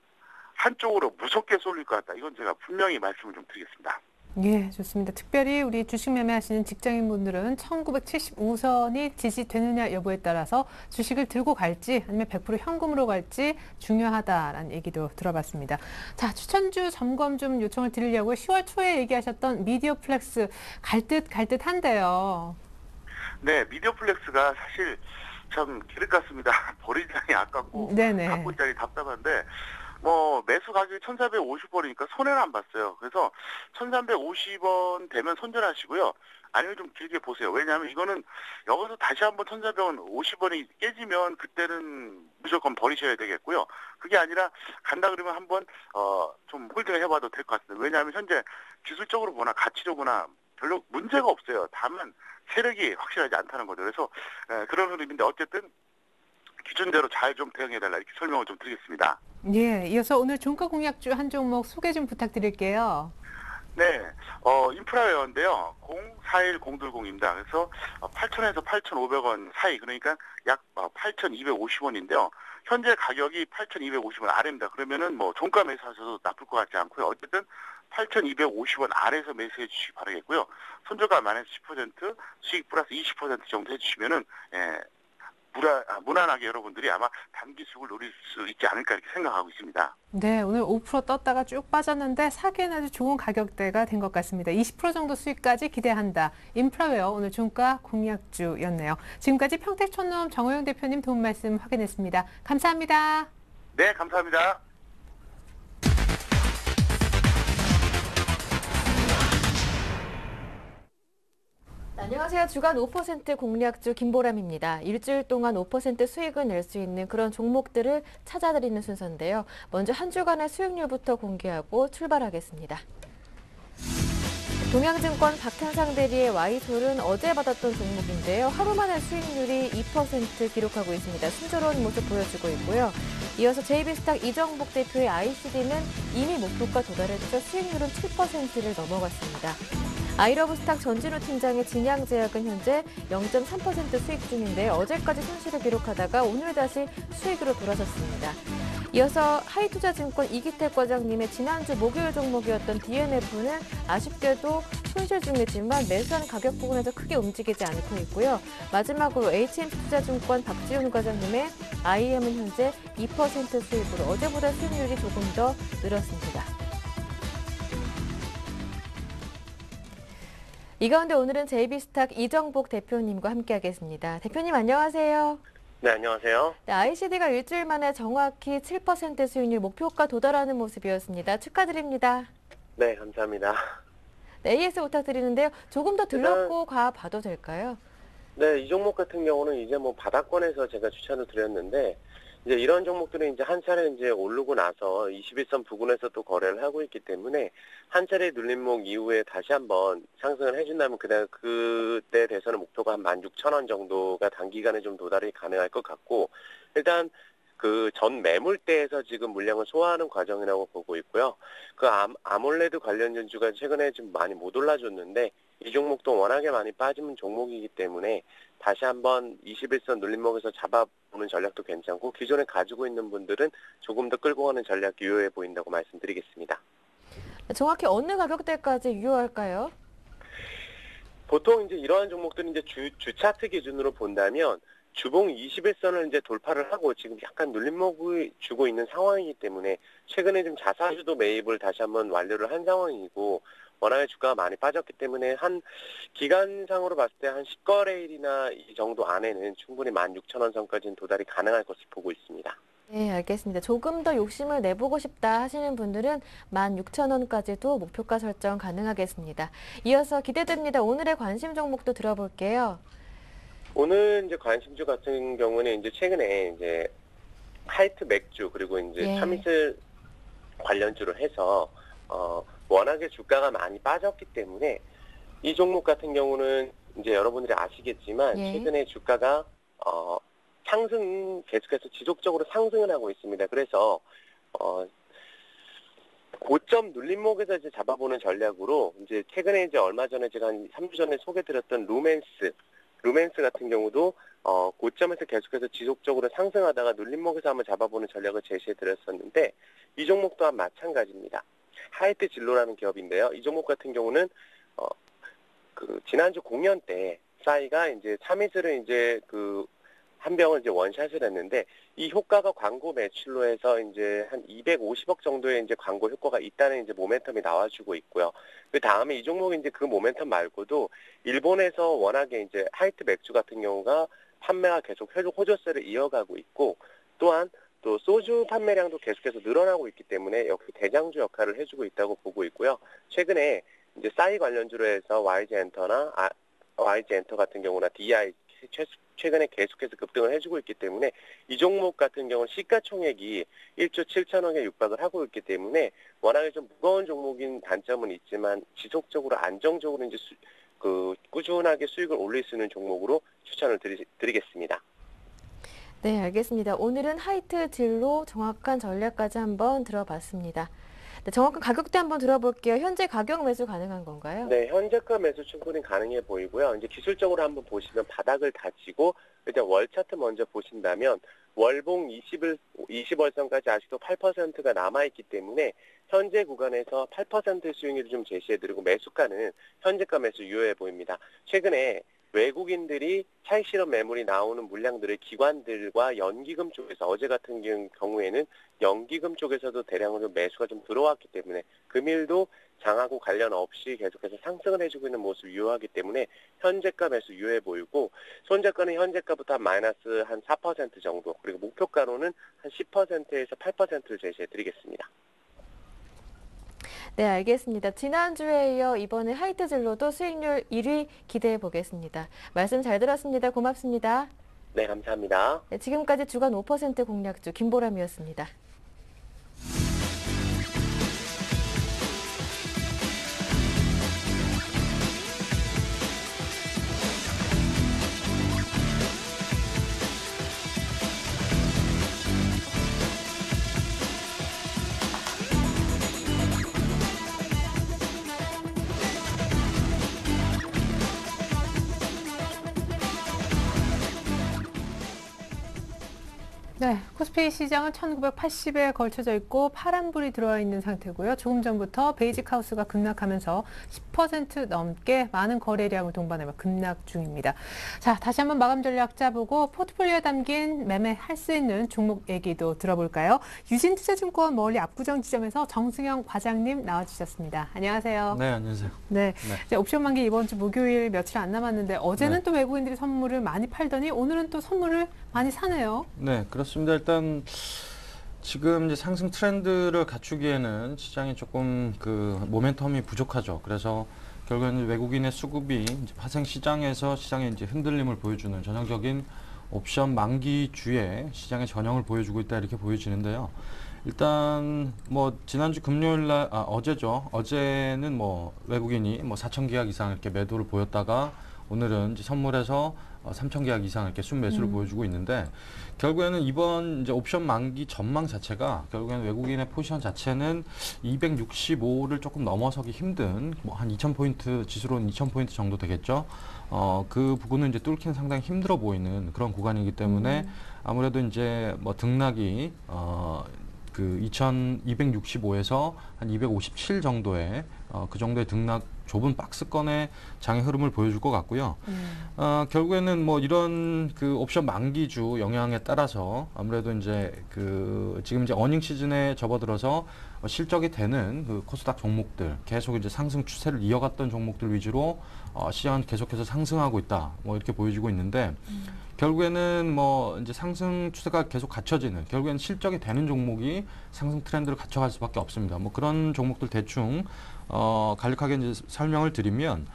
한쪽으로 무섭게 쏠릴 것 같다. 이건 제가 분명히 말씀을 좀 드리겠습니다. 예, 좋습니다. 특별히 우리 주식 매매하시는 직장인분들은 1975선이 지지되느냐 여부에 따라서 주식을 들고 갈지 아니면 100% 현금으로 갈지 중요하다라는 얘기도 들어봤습니다. 자, 추천주 점검 좀 요청을 드리려고 10월 초에 얘기하셨던 미디어플렉스 갈 듯한데요. 네, 미디어플렉스가 사실 참 기름 같습니다. 버리자니 아깝고 네네. 갖고 있자니 답답한데 뭐 매수 가격이 1,450원이니까 손해는 안 봤어요. 그래서 1,350원 되면 손절하시고요. 아니면 좀 길게 보세요. 왜냐하면 이거는 여기서 다시 한번 1,450원이 깨지면 그때는 무조건 버리셔야 되겠고요. 그게 아니라 간다 그러면 한번 좀 홀딩을 해봐도 될 것 같습니다. 왜냐하면 현재 기술적으로 보나 가치로 보나 별로 문제가 없어요. 다만 세력이 확실하지 않다는 거죠. 그래서 그런 흐름인데 어쨌든 기준대로 잘 좀 대응해달라 이렇게 설명을 좀 드리겠습니다. 예, 이어서 오늘 종가 공약주 한 종목 소개 좀 부탁드릴게요. 네, 인프라웨어인데요. 041020입니다. 그래서 8,000에서 8,500원 사이, 그러니까 약 8,250원인데요. 현재 가격이 8,250원 아래입니다. 그러면은 뭐 종가 매수하셔도 나쁠 것 같지 않고요. 어쨌든 8,250원 아래에서 매수해 주시기 바라겠고요. 손절가 마이너스 10%, 수익 플러스 20% 정도 해주시면은 무난하게 여러분들이 아마 단기 수익을 노릴 수 있지 않을까 이렇게 생각하고 있습니다. 네, 오늘 5% 떴다가 쭉 빠졌는데 사기에는 아주 좋은 가격대가 된 것 같습니다. 20% 정도 수익까지 기대한다. 인프라웨어 오늘 종가 공약주였네요. 지금까지 평택촌놈 정호영 대표님 도움 말씀 확인했습니다. 감사합니다. 네, 감사합니다. 안녕하세요. 주간 5% 공략주 김보람입니다. 일주일 동안 5% 수익을 낼 수 있는 그런 종목들을 찾아드리는 순서인데요. 먼저 한 주간의 수익률부터 공개하고 출발하겠습니다. 동양증권 박현상 대리의 Y솔은 어제 받았던 종목인데요. 하루 만에 수익률이 2% 기록하고 있습니다. 순조로운 모습 보여주고 있고요. 이어서 JB스탁 이정복 대표의 ICD는 이미 목표가 도달했죠. 수익률은 7%를 넘어갔습니다. 아이러브스탁 전진우 팀장의 진양제약은 현재 0.3% 수익 중인데 어제까지 손실을 기록하다가 오늘 다시 수익으로 돌아섰습니다. 이어서 하이투자증권 이기택 과장님의 지난주 목요일 종목이었던 DNF는 아쉽게도 손실 중이지만 매수한 가격 부분에서 크게 움직이지 않고 있고요. 마지막으로 HM투자증권 박지훈 과장님의 IM은 현재 2% 수익으로 어제보다 수익률이 조금 더 늘었습니다. 이 가운데 오늘은 JB스탁 이정복 대표님과 함께하겠습니다. 대표님 안녕하세요. 네, 안녕하세요. 네, ICD가 일주일 만에 정확히 7% 수익률 목표가 도달하는 모습이었습니다. 축하드립니다. 네, 감사합니다. 네, AS 부탁드리는데요. 조금 더 들렀고 가봐도 될까요? 네, 이 종목 같은 경우는 이제 뭐 바닥권에서 제가 추천을 드렸는데, 이제 이런 종목들은 이제 한 차례 이제 오르고 나서 21선 부근에서 또 거래를 하고 있기 때문에 한 차례 눌림목 이후에 다시 한번 상승을 해준다면 그때 대해서는 목표가 한 16,000원 정도가 단기간에 좀 도달이 가능할 것 같고, 일단 그 전 매물대에서 지금 물량을 소화하는 과정이라고 보고 있고요. 그 아몰레드 관련 전주가 최근에 좀 많이 못 올라줬는데 이 종목도 워낙에 많이 빠지는 종목이기 때문에 다시 한번 21선 눌림목에서 잡아보는 전략도 괜찮고 기존에 가지고 있는 분들은 조금 더 끌고 가는 전략이 유효해 보인다고 말씀드리겠습니다. 정확히 어느 가격대까지 유효할까요? 보통 이제 이러한 종목들은 이제 주 차트 기준으로 본다면 주봉 21선을 이제 돌파를 하고 지금 약간 눌림목을 주고 있는 상황이기 때문에 최근에 좀 자사주도 매입을 다시 한번 완료를 한 상황이고 워낙에 주가가 많이 빠졌기 때문에 한 기간상으로 봤을 때 한 10거래일이나 이 정도 안에는 충분히 16,000원 선까지는 도달이 가능할 것을 보고 있습니다. 네, 알겠습니다. 조금 더 욕심을 내보고 싶다 하시는 분들은 16,000원까지도 목표가 설정 가능하겠습니다. 이어서 기대됩니다. 오늘의 관심 종목도 들어볼게요. 오늘 이제 관심주 같은 경우는 이제 최근에 이제 하이트 맥주 그리고 이제 참이슬 관련주로 해서 워낙에 주가가 많이 빠졌기 때문에 이 종목 같은 경우는 이제 여러분들이 아시겠지만 최근에 주가가 계속해서 지속적으로 상승을 하고 있습니다. 그래서 고점 눌림목에서 이제 잡아보는 전략으로 이제 최근에 이제 얼마 전에 제가 한 3주 전에 소개드렸던 루멘스 같은 경우도 고점에서 계속해서 지속적으로 상승하다가 눌림목에서 한번 잡아보는 전략을 제시해 드렸었는데 이 종목 또한 마찬가지입니다. 하이트 진로라는 기업인데요. 이 종목 같은 경우는 그 지난주 공연 때 싸이가 이제 참이슬을 이제 그 한 병을 이제 원샷을 했는데 이 효과가 광고 매출로 해서 이제 한 250억 정도의 이제 광고 효과가 있다는 이제 모멘텀이 나와주고 있고요. 그 다음에 이 종목이 이제 그 모멘텀 말고도 일본에서 워낙에 이제 하이트 맥주 같은 경우가 판매가 계속 호조세를 이어가고 있고 또한 또 소주 판매량도 계속해서 늘어나고 있기 때문에 역시 대장주 역할을 해주고 있다고 보고 있고요. 최근에 이제 싸이 관련주로 해서 YG 엔터 같은 경우나 DI 최근에 계속해서 급등을 해주고 있기 때문에 이 종목 같은 경우는 시가총액이 1조 7천억에 육박을 하고 있기 때문에 워낙에 좀 무거운 종목인 단점은 있지만 지속적으로 안정적으로 이제 꾸준하게 수익을 올릴 수 있는 종목으로 추천을 드리겠습니다. 네, 알겠습니다. 오늘은 하이트 진로 정확한 전략까지 한번 들어봤습니다. 네, 정확한 가격대 한번 들어볼게요. 현재 가격 매수 가능한 건가요? 네, 현재가 매수 충분히 가능해 보이고요. 이제 기술적으로 한번 보시면 바닥을 다지고 일단 월 차트 먼저 보신다면 월봉 20월선까지 아직도 8%가 남아있기 때문에 현재 구간에서 8% 수익률을 좀 제시해드리고 매수가는 현재가 매수 유효해 보입니다. 최근에 외국인들이 차익 실현 매물이 나오는 물량들을 기관들과 연기금 쪽에서 어제 같은 경우에는 연기금 쪽에서도 대량으로 매수가 좀 들어왔기 때문에 금일도 장하고 관련 없이 계속해서 상승을 해주고 있는 모습이 유효하기 때문에 현재가 매수 유효해 보이고 손절가는 현재가부터 한 마이너스 한 4% 정도 그리고 목표가로는 한 10%에서 8%를 제시해 드리겠습니다. 네, 알겠습니다. 지난주에 이어 이번에 하이트 진로도 수익률 1위 기대해 보겠습니다. 말씀 잘 들었습니다. 고맙습니다. 네, 감사합니다. 네, 지금까지 주간 5% 공략주 김보람이었습니다. 네, 코스피 시장은 1980에 걸쳐져 있고 파란불이 들어와 있는 상태고요. 조금 전부터 베이직 하우스가 급락하면서 10% 넘게 많은 거래량을 동반하며 급락 중입니다. 자, 다시 한번 마감 전략 짜보고 포트폴리오에 담긴 매매할 수 있는 종목 얘기도 들어볼까요? 유진투자증권 멀리 압구정 지점에서 정승영 과장님 나와주셨습니다. 안녕하세요. 네, 안녕하세요. 네, 이제 옵션 만기 이번 주 목요일 며칠 안 남았는데 어제는 네. 또 외국인들이 선물을 많이 팔더니 오늘은 또 선물을 많이 사네요. 네, 그렇습니다. 일단 지금 이제 상승 트렌드를 갖추기에는 시장이 조금 그 모멘텀이 부족하죠. 그래서 결국에는 외국인의 수급이 이제 파생 시장에서 시장의 이제 흔들림을 보여주는 전형적인 옵션 만기주에 시장의 전형을 보여주고 있다 이렇게 보여지는데요. 일단 뭐 지난주 금요일 날 어제죠. 어제는 뭐 외국인이 뭐 4천 계약 이상 이렇게 매도를 보였다가 오늘은 이제 선물에서 3천 계약 이상 이렇게 순매수를 보여주고 있는데 결국에는 이번 이제 옵션 만기 전망 자체가 결국에는 외국인의 포지션 자체는 265를 조금 넘어서기 힘든 뭐 한 2,000포인트 지수로는 2,000포인트 정도 되겠죠. 그 부분은 이제 뚫기는 상당히 힘들어 보이는 그런 구간이기 때문에 아무래도 이제 뭐 등락이 그 2,265에서 한 257 정도의 그 정도의 등락 좁은 박스권의 장의 흐름을 보여줄 것 같고요. 결국에는 뭐 이런 그 옵션 만기주 영향에 따라서 아무래도 이제 그 지금 이제 어닝 시즌에 접어들어서 실적이 되는 그 코스닥 종목들 계속 이제 상승 추세를 이어갔던 종목들 위주로 시장은 계속해서 상승하고 있다. 뭐 이렇게 보여지고 있는데 결국에는 뭐 이제 상승 추세가 계속 갖춰지는 결국에는 실적이 되는 종목이 상승 트렌드를 갖춰갈 수밖에 없습니다. 뭐 그런 종목들 대충 간략하게 이제 설명을 드리면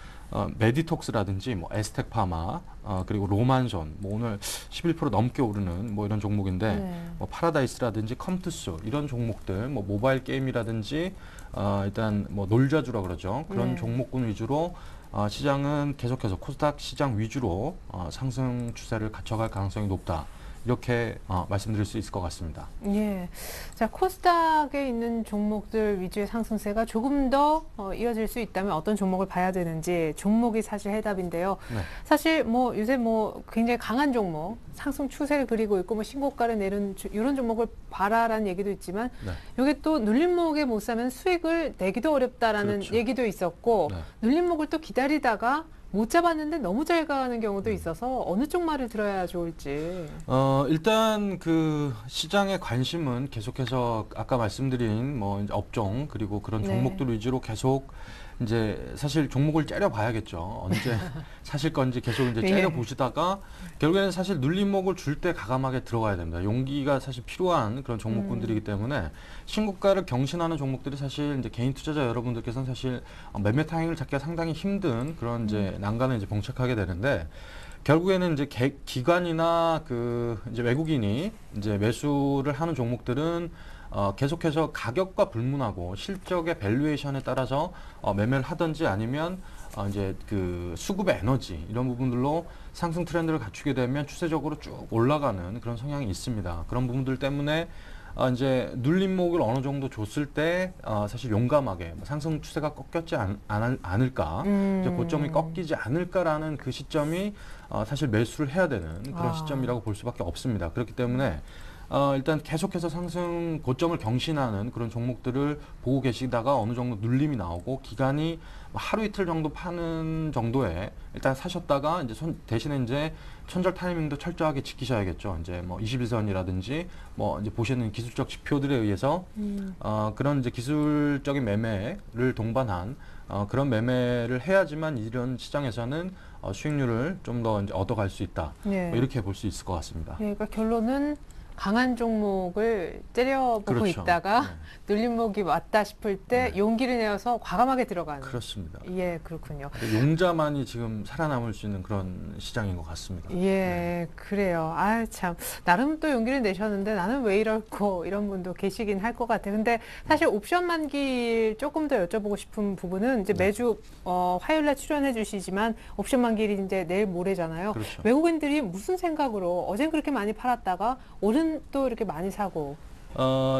메디톡스라든지 뭐 에스텍파마 그리고 로만손 뭐 오늘 11% 넘게 오르는 뭐 이런 종목인데 네. 뭐 파라다이스라든지 컴투스 이런 종목들 뭐 모바일 게임이라든지 일단 뭐 놀자주라 그러죠. 그런 네. 종목군 위주로 시장은 계속해서 코스닥 시장 위주로 상승 추세를 갖춰갈 가능성이 높다. 이렇게 말씀드릴 수 있을 것 같습니다. 예. 자, 코스닥에 있는 종목들 위주의 상승세가 조금 더 이어질 수 있다면 어떤 종목을 봐야 되는지 종목이 사실 해답인데요. 네. 사실 뭐 요새 뭐 굉장히 강한 종목, 상승 추세를 그리고 있고 뭐 신고가를 내는 이런 종목을 봐라라는 얘기도 있지만 네. 이게 또 눌림목에 못 사면 수익을 내기도 어렵다라는 그렇죠. 얘기도 있었고 네. 눌림목을 또 기다리다가 못 잡았는데 너무 잘 가는 경우도 있어서 어느 쪽 말을 들어야 좋을지. 일단 그 시장의 관심은 계속해서 아까 말씀드린 뭐 이제 업종 그리고 그런 네. 종목들 위주로 계속 이제 사실 종목을 째려 봐야겠죠. 언제 사실 건지 계속 이제 째려 예. 보시다가 결국에는 사실 눌림목을 줄 때 과감하게 들어가야 됩니다. 용기가 사실 필요한 그런 종목군들이기 때문에 신고가를 경신하는 종목들이 사실 이제 개인 투자자 여러분들께서는 사실 매매 타이밍을 잡기가 상당히 힘든 그런 이제 난간을 이제 봉착하게 되는데 결국에는 이제 기관이나 그 이제 외국인이 이제 매수를 하는 종목들은 계속해서 가격과 불문하고 실적의 밸류에이션에 따라서 매매를 하든지 아니면 이제 그 수급의 에너지 이런 부분들로 상승 트렌드를 갖추게 되면 추세적으로 쭉 올라가는 그런 성향이 있습니다. 그런 부분들 때문에 이제 눌림목을 어느 정도 줬을 때 사실 용감하게 상승 추세가 꺾였지 않을까 이제 고점이 꺾이지 않을까라는 그 시점이 사실 매수를 해야 되는 그런 시점이라고 볼 수밖에 없습니다. 그렇기 때문에 일단 계속해서 상승 고점을 경신하는 그런 종목들을 보고 계시다가 어느 정도 눌림이 나오고 기간이 하루 이틀 정도 파는 정도에 일단 사셨다가 이제 대신에 이제 손절 타이밍도 철저하게 지키셔야겠죠. 이제 뭐 21선이라든지 뭐 이제 보시는 기술적 지표들에 의해서 그런 이제 기술적인 매매를 동반한 그런 매매를 해야지만 이런 시장에서는 수익률을 좀 더 이제 얻어갈 수 있다. 예. 뭐 이렇게 볼 수 있을 것 같습니다. 예, 그러니까 결론은 강한 종목을 째려보고 그렇죠. 있다가 네. 눌림목이 왔다 싶을 때 네. 용기를 내어서 과감하게 들어가는. 그렇습니다. 예, 그렇군요. 용자만이 지금 살아남을 수 있는 그런 시장인 것 같습니다. 예, 그래요. 아, 참. 나름 또 용기를 내셨는데 나는 왜 이럴까 이런 분도 계시긴 할 것 같아요. 근데 사실 옵션 만기일 조금 더 여쭤보고 싶은 부분은 이제 매주 화요일날 출연해 주시지만 옵션 만기일이 이제 내일 모레잖아요. 그렇죠. 외국인들이 무슨 생각으로 어젠 그렇게 많이 팔았다가 오늘 또 이렇게 많이 사고.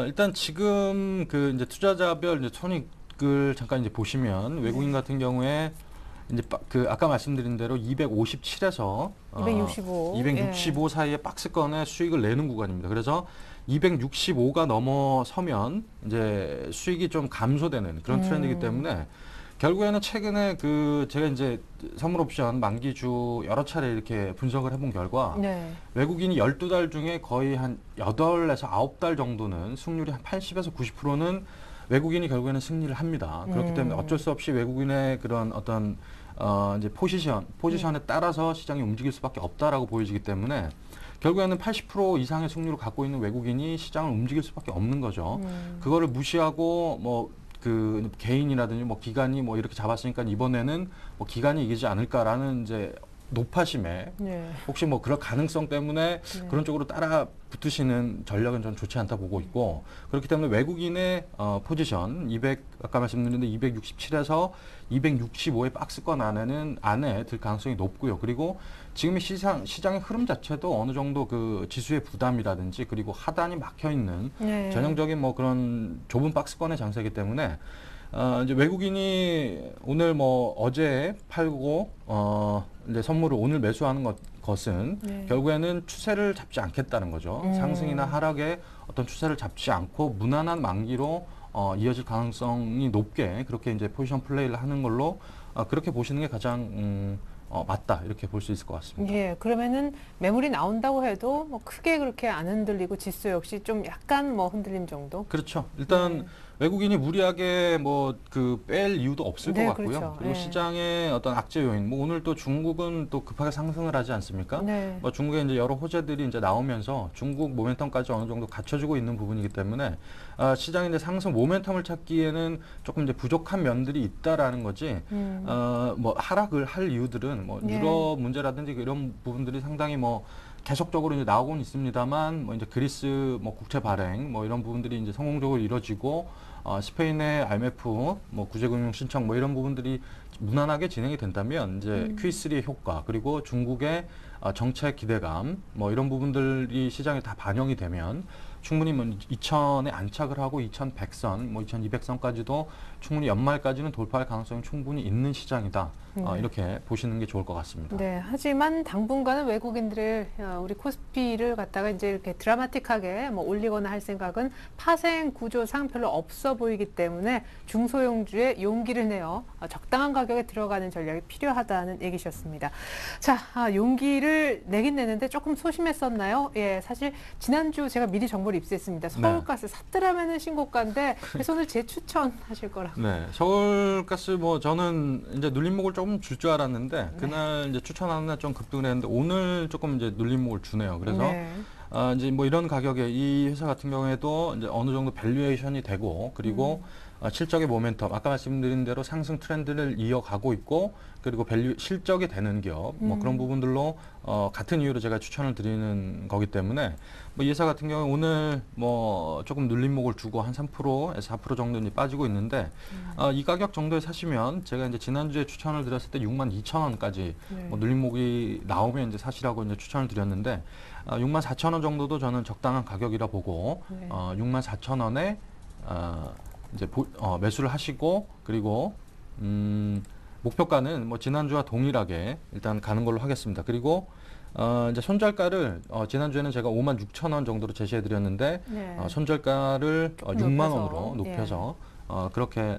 일단 지금 그 이제 투자자별 이제 손익을 잠깐 이제 보시면 외국인 같은 경우에 이제 그 아까 말씀드린 대로 257에서 265 사이의 박스권의 수익을 내는 구간입니다. 그래서 265가 넘어서면 이제 수익이 좀 감소되는 그런 트렌드이기 때문에 결국에는 최근에 그 제가 이제 선물옵션 만기주 여러 차례 이렇게 분석을 해본 결과 외국인이 12달 중에 거의 한 8에서 9달 정도는 승률이 한 80에서 90%는 외국인이 결국에는 승리를 합니다. 그렇기 때문에 어쩔 수 없이 외국인의 그런 어떤 이제 포지션에 따라서 시장이 움직일 수밖에 없다라고 보여지기 때문에 결국에는 80% 이상의 승률을 갖고 있는 외국인이 시장을 움직일 수밖에 없는 거죠. 그거를 무시하고 뭐 그 개인이라든지 뭐 기관이 뭐 이렇게 잡았으니까 이번에는 뭐 기관이 이기지 않을까라는 이제 노파심에 혹시 뭐 그럴 가능성 때문에 그런 쪽으로 따라 붙으시는 전략은 전 좋지 않다 보고 있고, 그렇기 때문에 외국인의 포지션 아까 말씀드렸는데 267에서 265의 박스권 안에 들 가능성이 높고요. 그리고 지금의 시장의 흐름 자체도 어느 정도 그 지수의 부담이라든지 그리고 하단이 막혀 있는 전형적인 뭐 그런 좁은 박스권의 장세이기 때문에 이제 외국인이 오늘 뭐 어제 팔고 이제 선물을 오늘 매수하는 것은 결국에는 추세를 잡지 않겠다는 거죠. 상승이나 하락의 어떤 추세를 잡지 않고 무난한 만기로 이어질 가능성이 높게 그렇게 이제 포지션 플레이를 하는 걸로 그렇게 보시는 게 가장 맞다 이렇게 볼 수 있을 것 같습니다. 예, 그러면은 매물이 나온다고 해도 뭐 크게 그렇게 안 흔들리고 지수 역시 좀 약간 뭐 흔들림 정도. 그렇죠. 일단 외국인이 무리하게 뭐 그 뺄 이유도 없을 것 같고요. 그렇죠. 그리고 시장의 어떤 악재 요인, 뭐 오늘 또 중국은 또 급하게 상승을 하지 않습니까? 뭐 중국에 이제 여러 호재들이 이제 나오면서 중국 모멘텀까지 어느 정도 갖춰지고 있는 부분이기 때문에 시장의 이제 상승 모멘텀을 찾기에는 조금 이제 부족한 면들이 있다라는 거지. 뭐 하락을 할 이유들은 뭐 유럽 문제라든지 이런 부분들이 상당히 뭐 계속적으로 이제 나오고는 있습니다만, 뭐 이제 그리스 뭐 국채 발행 뭐 이런 부분들이 이제 성공적으로 이루어지고 스페인의 IMF 뭐 구제금융 신청 뭐 이런 부분들이 무난하게 진행이 된다면 이제 Q3의 효과 그리고 중국의 정책 기대감 뭐 이런 부분들이 시장에 다 반영이 되면 충분히 뭐 2000에 안착을 하고 2100선, 뭐 2200선까지도 충분히 연말까지는 돌파할 가능성이 충분히 있는 시장이다. 이렇게 보시는 게 좋을 것 같습니다. 네, 하지만 당분간은 외국인들의 우리 코스피를 갖다가 이제 이렇게 드라마틱하게 뭐 올리거나 할 생각은 파생 구조상 별로 없어 보이기 때문에 중소형주에 용기를 내어 적당한 가격에 들어가는 전략이 필요하다는 얘기셨습니다. 자, 용기를 내긴 내는데 조금 소심했었나요? 예, 사실 지난주 제가 미리 정보를 입수했습니다. 서울가스 샀더라면은 신고가인데 그래서 오늘 재추천하실 거라고. 네, 서울가스 뭐 저는 이제 눌림목을 조금 줄 줄 알았는데 그날 이제 추천하는 날 좀 급등을 했는데 오늘 조금 이제 눌림목을 주네요. 그래서 이제 뭐 이런 가격에 이 회사 같은 경우에도 이제 어느 정도 밸류에이션이 되고 그리고 실적의 모멘텀 아까 말씀드린 대로 상승 트렌드를 이어가고 있고 그리고 실적이 되는 기업 뭐 그런 부분들로 같은 이유로 제가 추천을 드리는 거기 때문에 뭐 이 회사 같은 경우 오늘 뭐 조금 눌림목을 주고 한 3%에서 4% 정도 이제 빠지고 있는데 이 가격 정도에 사시면 제가 이제 지난주에 추천을 드렸을 때 62,000원까지 뭐 눌림목이 나오면 이제 사시라고 이제 추천을 드렸는데 64,000원 정도도 저는 적당한 가격이라 보고 64,000원에 이제 매수를 하시고 그리고 목표가는 뭐 지난주와 동일하게 일단 가는 걸로 하겠습니다. 그리고 이제 손절가를 지난주에는 제가 56,000원 정도로 제시해 드렸는데 손절가를 6만 원으로 높여서 그렇게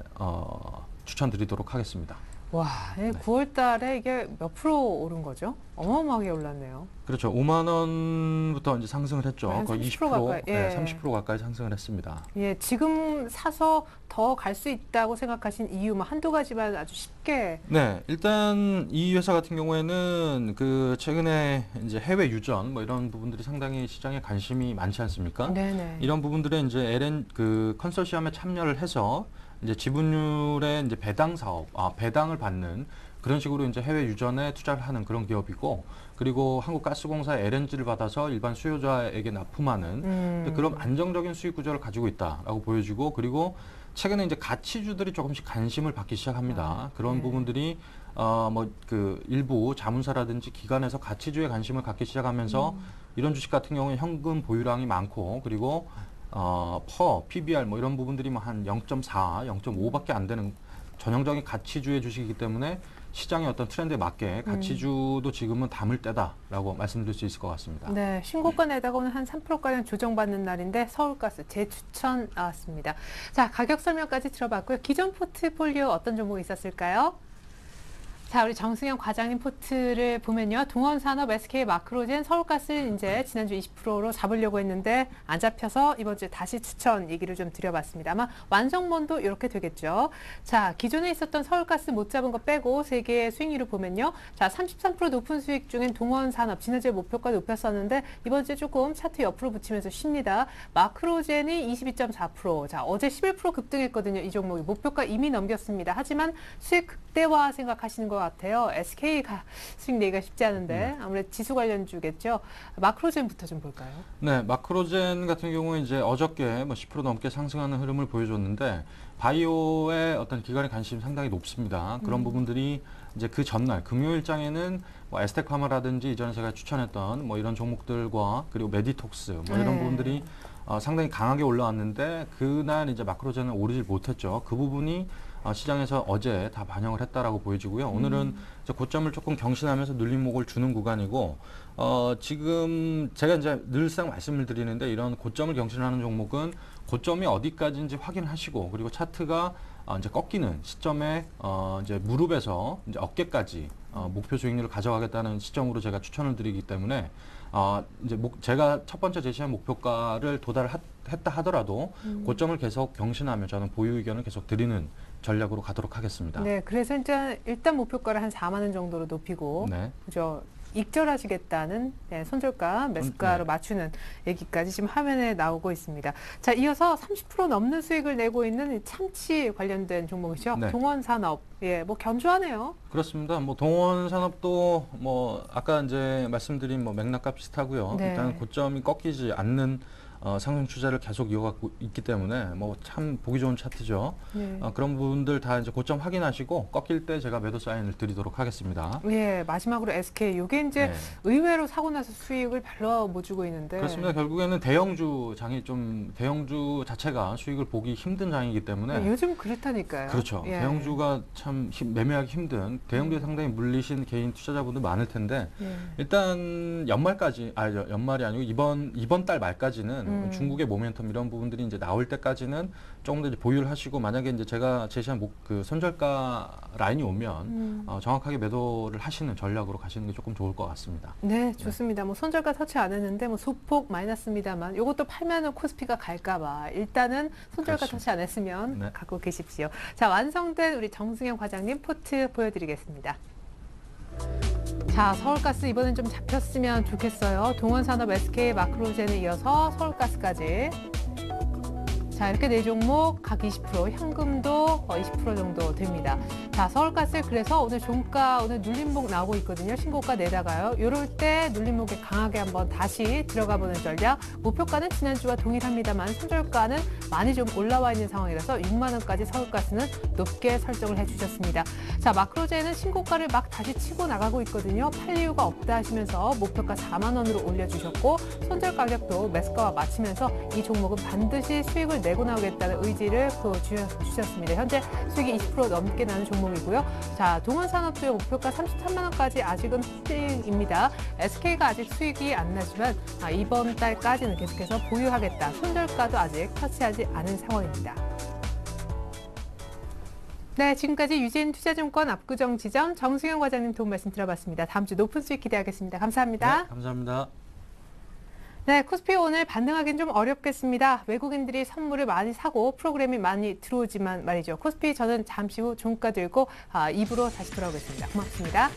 추천드리도록 하겠습니다. 와, 9월 달에 이게 몇 프로 오른 거죠? 어마어마하게 올랐네요. 그렇죠. 5만 원부터 이제 상승을 했죠. 거의 30% 가까이, 30% 가까이 상승을 했습니다. 예, 지금 사서 더 갈 수 있다고 생각하신 이유 뭐 한두 가지만 아주 쉽게. 네, 일단 이 회사 같은 경우에는 그 최근에 이제 해외 유전 뭐 이런 부분들이 상당히 시장에 관심이 많지 않습니까? 이런 부분들에 이제 그 컨소시엄에 참여를 해서 이제 지분율의 이제 배당 사업, 배당을 받는 그런 식으로 이제 해외 유전에 투자를 하는 그런 기업이고, 그리고 한국가스공사의 LNG를 받아서 일반 수요자에게 납품하는 그런 안정적인 수익 구조를 가지고 있다라고 보여지고, 그리고 최근에 이제 가치주들이 조금씩 관심을 받기 시작합니다. 그런 부분들이 뭐 그 일부 자문사라든지 기관에서 가치주에 관심을 갖기 시작하면서 이런 주식 같은 경우에 현금 보유량이 많고, 그리고 PBR 뭐 이런 부분들이 뭐 한 0.4, 0.5밖에 안 되는 전형적인 가치주의 주식이기 때문에 시장의 어떤 트렌드에 맞게 가치주도 지금은 담을 때다라고 말씀드릴 수 있을 것 같습니다. 네, 신고가 내다가 오늘 한 3%가량 조정받는 날인데 서울가스 재추천 나왔습니다. 자, 가격 설명까지 들어봤고요. 기존 포트폴리오 어떤 종목이 있었을까요? 자, 우리 정승현 과장님 포트를 보면요. 동원산업, SK 마크로젠, 서울가스를 이제 지난주 20%로 잡으려고 했는데 안 잡혀서 이번 주에 다시 추천 얘기를 좀 드려봤습니다. 아마 완성본도 이렇게 되겠죠. 자, 기존에 있었던 서울가스 못 잡은 거 빼고 세 개의 수익률을 보면요. 자, 33% 높은 수익 중엔 동원산업, 지난주에 목표가 높였었는데 이번 주에 조금 차트 옆으로 붙이면서 쉽니다. 마크로젠이 22.4%. 자, 어제 11% 급등했거든요. 이 종목이 목표가 이미 넘겼습니다. 하지만 수익 극대화 생각하시는 것 같아요. SK가 수익 내기가 쉽지 않은데 아무래도 지수 관련주겠죠. 마크로젠부터 좀 볼까요? 네, 마크로젠 같은 경우에 이제 어저께 뭐 10% 넘게 상승하는 흐름을 보여줬는데 바이오의 어떤 기관의 관심이 상당히 높습니다. 그런 부분들이 이제 그 전날 금요일장에는 뭐 에스테카마라든지 이전에 제가 추천했던 뭐 이런 종목들과 그리고 메디톡스 뭐 이런 부분들이 상당히 강하게 올라왔는데 그날 이제 마크로젠은 오르질 못했죠. 그 부분이 시장에서 어제 다 반영을 했다라고 보여지고요. 오늘은 이제 고점을 조금 경신하면서 눌림목을 주는 구간이고 지금 제가 이제 늘상 말씀을 드리는데 이런 고점을 경신하는 종목은 고점이 어디까지인지 확인하시고 그리고 차트가 이제 꺾이는 시점에 이제 무릎에서 이제 어깨까지 목표 수익률을 가져가겠다는 시점으로 제가 추천을 드리기 때문에 이제 제가 첫 번째 제시한 목표가를 도달했다 하더라도 고점을 계속 경신하면 저는 보유 의견을 계속 드리는 전략으로 가도록 하겠습니다. 네, 그래서 일단 목표가를 한 4만 원 정도로 높이고, 네. 그죠? 익절하시겠다는 손절가, 매수가로 맞추는 얘기까지 지금 화면에 나오고 있습니다. 자, 이어서 30% 넘는 수익을 내고 있는 참치 관련된 종목이죠. 네. 동원산업. 예, 뭐 견조하네요. 그렇습니다. 뭐 동원산업도 뭐 아까 이제 말씀드린 뭐 맥락과 비슷하고요. 네. 일단 고점이 꺾이지 않는 상승 추세를 계속 이어가고 있기 때문에 뭐 참 보기 좋은 차트죠. 네. 그런 부분들 다 이제 고점 확인하시고 꺾일 때 제가 매도 사인을 드리도록 하겠습니다. 예, 마지막으로 SK. 이게 이제 네. 의외로 사고 나서 수익을 별로 못 주고 있는데. 그렇습니다. 결국에는 대형주 장이 좀 대형주 자체가 수익을 보기 힘든 장이기 때문에 요즘 그렇다니까요. 그렇죠. 예. 대형주가 참 매매하기 힘든 대형주에 상당히 물리신 개인 투자자분들 많을 텐데 예. 일단 연말까지 연말이 아니고 이번 달 말까지는 중국의 모멘텀 이런 부분들이 이제 나올 때까지는 조금 더 이제 보유를 하시고 만약에 이제 제가 제시한 그 손절가 라인이 오면 정확하게 매도를 하시는 전략으로 가시는 게 조금 좋을 것 같습니다. 네, 좋습니다. 뭐 손절가 터치 안 했는데 뭐 소폭 마이너스입니다만 이것도 팔면은 코스피가 갈까봐 일단은 손절가 그렇죠. 터치 안 했으면 네. 갖고 계십시오. 자, 완성된 우리 정승현 과장님 포트 보여드리겠습니다. 자, 서울가스 이번엔 좀 잡혔으면 좋겠어요. 동원산업, SK, 마크로젠에 이어서 서울가스까지. 자, 이렇게 네 종목 각 20%, 현금도 20% 정도 됩니다. 자, 서울가스 그래서 오늘 종가, 오늘 눌림목 나오고 있거든요. 신고가 내다가요. 이럴 때 눌림목에 강하게 한번 다시 들어가 보는 전략. 목표가는 지난주와 동일합니다만 손절가는 많이 좀 올라와 있는 상황이라서 6만 원까지 서울가스는 높게 설정을 해주셨습니다. 자, 마크로젠은 신고가를 막 다시 치고 나가고 있거든요. 팔 이유가 없다 하시면서 목표가 4만 원으로 올려주셨고 손절 가격도 매수가와 맞추면서 이 종목은 반드시 수익을 내고 나오겠다는 의지를 보여주셨습니다. 현재 수익이 20% 넘게 나는 종목이고요. 자, 동원산업도 목표가 33만 원까지 아직은 홀딩입니다. SK가 아직 수익이 안 나지만 이번 달까지는 계속해서 보유하겠다. 손절가도 아직 터치하지 않은 상황입니다. 네, 지금까지 유진 투자증권 압구정 지점 정승현 과장님 도움 말씀 들어봤습니다. 다음 주 높은 수익 기대하겠습니다. 감사합니다. 네, 감사합니다. 네, 코스피 오늘 반등하기는 좀 어렵겠습니다. 외국인들이 선물을 많이 사고 프로그램이 많이 들어오지만 말이죠. 코스피 저는 잠시 후 종가 들고 2부로 다시 돌아오겠습니다. 고맙습니다.